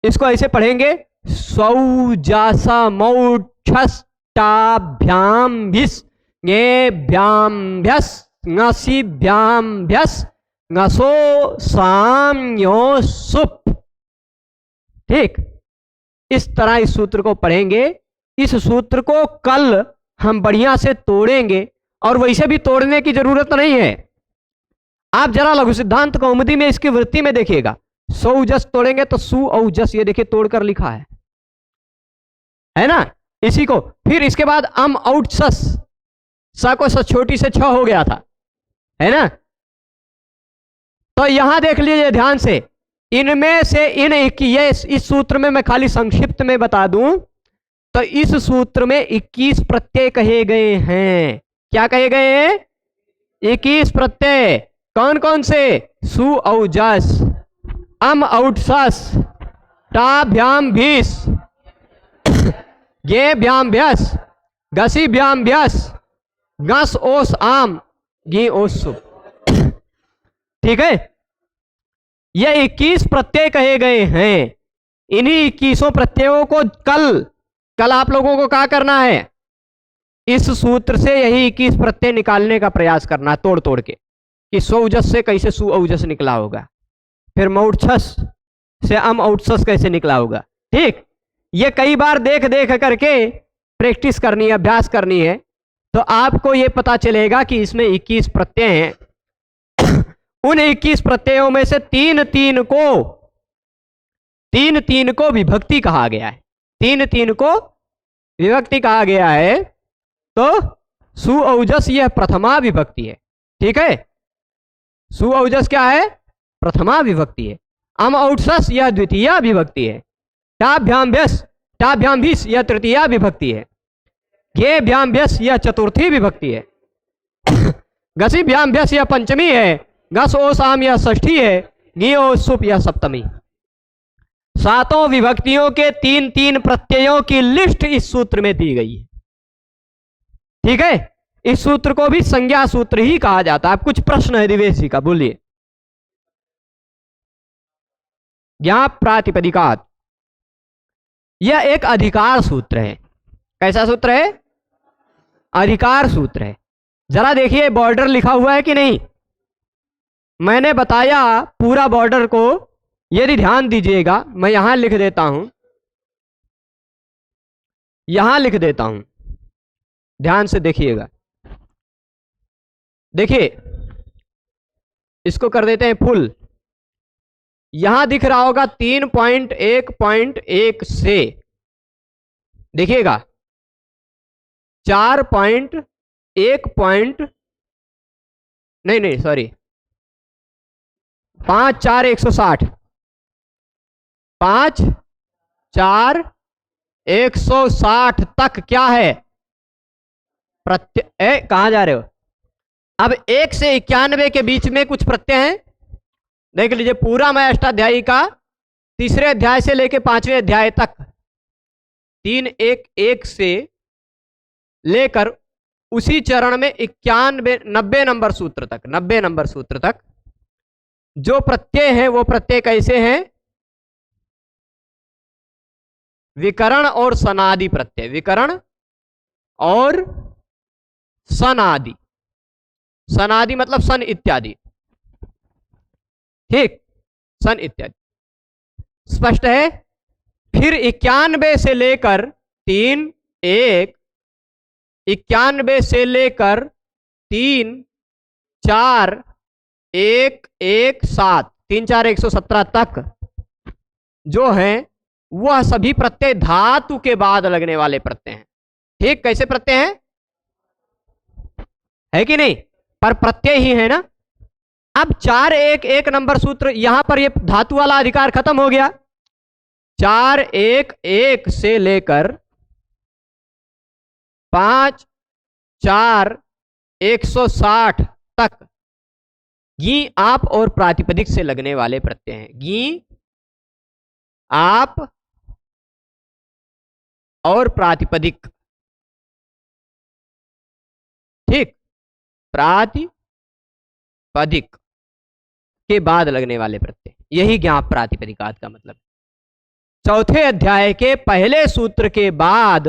इसको ऐसे पढ़ेंगे, सौ जासा मऊ छस टाभ्याम भिस, गेभ्याम भ्यस, ngसिभ्याम भ्यस, ngसो साम्यो सुप। ठीक, इस तरह इस सूत्र को पढ़ेंगे। इस सूत्र को कल हम बढ़िया से तोड़ेंगे, और वैसे भी तोड़ने की जरूरत नहीं है। आप जरा लघु सिद्धांत कौमुदी में इसकी वृत्ति में देखिएगा, सौजस तोड़ेंगे तो सु औजस, ये देखिए तोड़कर लिखा है ना। इसी को फिर इसके बाद अम आउट सस, स को स छोटी से छ हो गया था, है ना। तो यहां देख लीजिए ध्यान से, इनमें से इन ये इस सूत्र में मैं खाली संक्षिप्त में बता दूं तो इस सूत्र में 21 प्रत्यय कहे गए हैं। क्या कहे गए हैं? 21 प्रत्यय। कौन कौन से? सु औजस, अम औटसस, टाभ्याम भीस, गेभ्याम भ्यस, घसीभ्याम भ्यस, गस ओस आम, गी ओस सुप। ठीक है, ये 21 प्रत्यय कहे गए हैं। इन्हीं 21 प्रत्ययों को कल आप लोगों को क्या करना है? इस सूत्र से यही 21 प्रत्यय निकालने का प्रयास करना है, तोड़ तोड़ के, कि स्वउजस से कैसे सु औजस निकला होगा, फिर मौठस से अम औठसस कैसे निकला होगा। ठीक, ये कई बार देख देख करके प्रैक्टिस करनी है, अभ्यास करनी है, तो आपको ये पता चलेगा कि इसमें 21 प्रत्यय हैं। उन 21 प्रत्ययों में से तीन तीन को विभक्ति कहा गया है। तीन को विभक्ति कहा गया है। तो सु औजस यह प्रथमा विभक्ति है। ठीक है, सु औजस क्या है? प्रथमा विभक्ति है। अम औठसस यह द्वितीय विभक्ति है। टाभ्याम भ्यस, टाभ्याम भीस यह तृतीया विभक्ति है। गेभ्याम भ्यस यह चतुर्थी विभक्ति है। घसीभ्याम भ्यस यह पंचमी है। घस ओ साम यह षष्ठी है। गी ओ सुप यह सप्तमी। सातों विभक्तियों के तीन तीन प्रत्ययों की लिस्ट इस सूत्र में दी गई है। ठीक है, इस सूत्र को भी संज्ञा सूत्र ही कहा जाता है। अब कुछ प्रश्न है दिवेश जी का, बोलिए। ज्ञाप प्रातिपदिकात, यह एक अधिकार सूत्र है। कैसा सूत्र है? अधिकार सूत्र है। जरा देखिए बॉर्डर लिखा हुआ है कि नहीं। मैंने बताया पूरा बॉर्डर को, यदि ध्यान दीजिएगा मैं यहां लिख देता हूं, यहां लिख देता हूं, ध्यान से देखिएगा। देखिए इसको कर देते हैं फुल। यहां दिख रहा होगा 3.1.1 से, देखिएगा 4.1. नहीं सॉरी, 5/4 160, 5/4 160 तक क्या है? प्रत्यय। कहां जा रहे हो? अब 1 से 91 के बीच में कुछ प्रत्यय हैं। देख लीजिए पूरा मैं अष्टाध्यायी का 3रे अध्याय से लेके 5वें अध्याय तक 3.1.1 से लेकर उसी चरण में 90 नंबर सूत्र तक, 90 नंबर सूत्र तक जो प्रत्यय हैं वो प्रत्यय कैसे हैं? विकरण और सनादि प्रत्यय। विकरण और सनादि। सनादि मतलब सन इत्यादि। ठीक, सन इत्यादि स्पष्ट है। फिर 91 से लेकर 3.1, 91 से लेकर 3.4.1.1.7, 3.4.117 तक जो हैं वह सभी प्रत्यय धातु के बाद लगने वाले प्रत्यय हैं। ठीक, कैसे प्रत्यय हैं? है कि नहीं? पर प्रत्यय ही है ना। अब 4.1.1 नंबर सूत्र, यहां पर ये धातु वाला अधिकार खत्म हो गया। 4.1.1 से लेकर 5.4.160 तक गी, आप और प्रातिपदिक से लगने वाले प्रत्यय हैं। गी, आप और प्रातिपदिक। ठीक, प्रातिपदिक के बाद लगने वाले प्रत्यय, यही ज्ञाप प्रातिपदिकात का मतलब। चौथे अध्याय के पहले सूत्र के बाद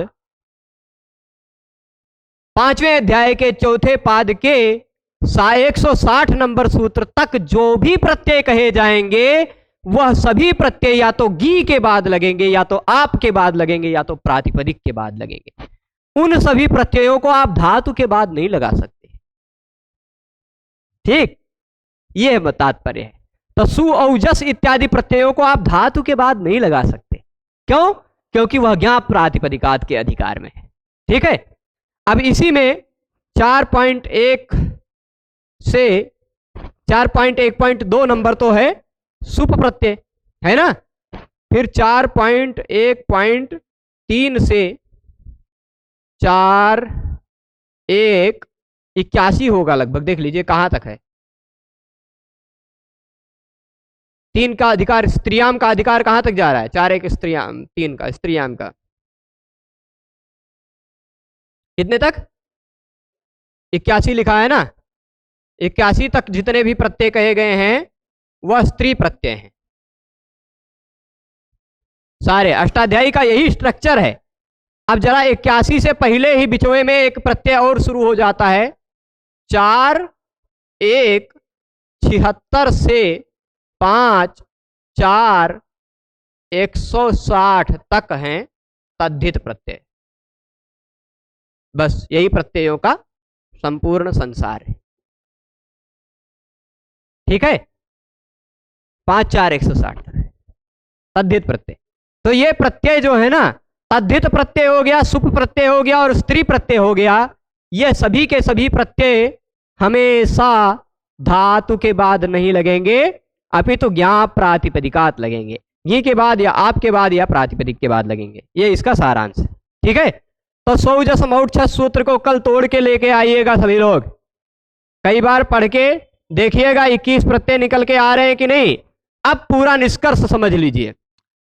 5वें अध्याय के चौथे पाद के 160 नंबर सूत्र तक जो भी प्रत्यय कहे जाएंगे वह सभी प्रत्यय या तो गी के बाद लगेंगे, या तो आप के बाद लगेंगे, या तो प्रातिपदिक के बाद लगेंगे। उन सभी प्रत्ययों को आप धातु के बाद नहीं लगा सकते। ठीक, यह तात्पर्य है। तो सु औ जस इत्यादि प्रत्ययों को आप धातु के बाद नहीं लगा सकते। क्यों? क्योंकि वह ज्ञाप प्रातिपदिकात के अधिकार में है। ठीक है। अब इसी में 4.1 से 4.1.2 नंबर तो है सुप प्रत्यय, है ना। फिर 4.1.3 से 4.1.81 होगा लगभग, देख लीजिए कहां तक है। 3 का अधिकार, स्त्रियाम का अधिकार कहां तक जा रहा है? 4.1 स्त्रियाम, 3 का स्त्रियाम का कितने तक? 81 लिखा है ना। 81 तक जितने भी प्रत्यय कहे गए हैं वह स्त्री प्रत्यय हैं सारे। अष्टाध्यायी का यही स्ट्रक्चर है। अब जरा 81 से पहले ही बिचवे में एक प्रत्यय और शुरू हो जाता है। 4.1.76 से 5.4.160 तक हैं तद्धित प्रत्यय। बस यही प्रत्ययों का संपूर्ण संसार है। ठीक है। 5.4.160 तक तद्धित प्रत्यय। तो ये प्रत्यय जो है ना, तद्धित प्रत्यय हो गया, सुप प्रत्यय हो गया और स्त्री प्रत्यय हो गया। ये सभी के सभी प्रत्यय हमेशा धातु के बाद नहीं लगेंगे, अपितु ज्ञाप प्रातिपदिकात लगेंगे। ये के बाद या आप के बाद या प्रातिपदिक के बाद लगेंगे। ये इसका सारांश है। ठीक है। तो सौजस मौढ़ छस सूत्र को कल तोड़ के लेके आइएगा सभी लोग। कई बार पढ़ के देखिएगा 21 प्रत्यय निकल के आ रहे हैं कि नहीं। अब पूरा निष्कर्ष समझ लीजिए।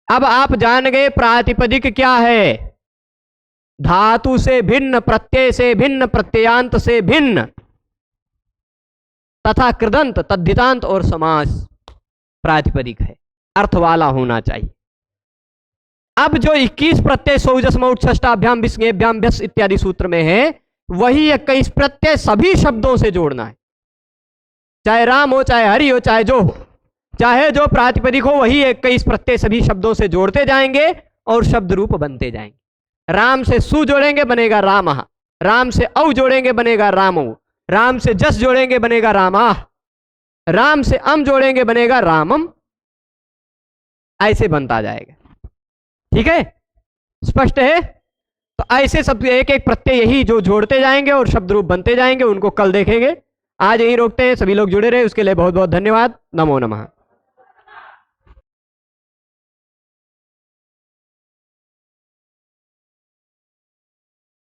अब आप जान गए प्रातिपदिक क्या है। धातु से भिन्न, प्रत्यय से भिन्न, प्रत्ययांत से भिन्न तथा कृदंत, तद्धितांत और समास प्रातिपदिक है। अर्थ वाला होना चाहिए। अब जो 21 प्रत्यय सौजस मौढ़ षष्ठाभ्याम विस्मयभ्याम भ्यस इत्यादि सूत्र में है, वही 21 प्रत्यय सभी शब्दों से जोड़ना है। चाहे राम हो, चाहे हरि हो, चाहे जो हो, चाहे जो प्रातिपदिक हो, वही 21 प्रत्यय सभी शब्दों से जोड़ते जाएंगे और शब्द रूप बनते जाएंगे। राम से सु जोड़ेंगे बनेगा रामः, राम से औ जोड़ेंगे बनेगा रामो, राम से जस जोड़ेंगे बनेगा रामाह, राम से अम जोड़ेंगे बनेगा रामम। ऐसे बनता जाएगा। ठीक है, स्पष्ट है। तो ऐसे सब एक एक प्रत्यय यही जो जोड़ते जाएंगे और शब्द रूप बनते जाएंगे, उनको कल देखेंगे। आज यहीं रोकते हैं। सभी लोग जुड़े रहे उसके लिए बहुत बहुत धन्यवाद। नमो नमः।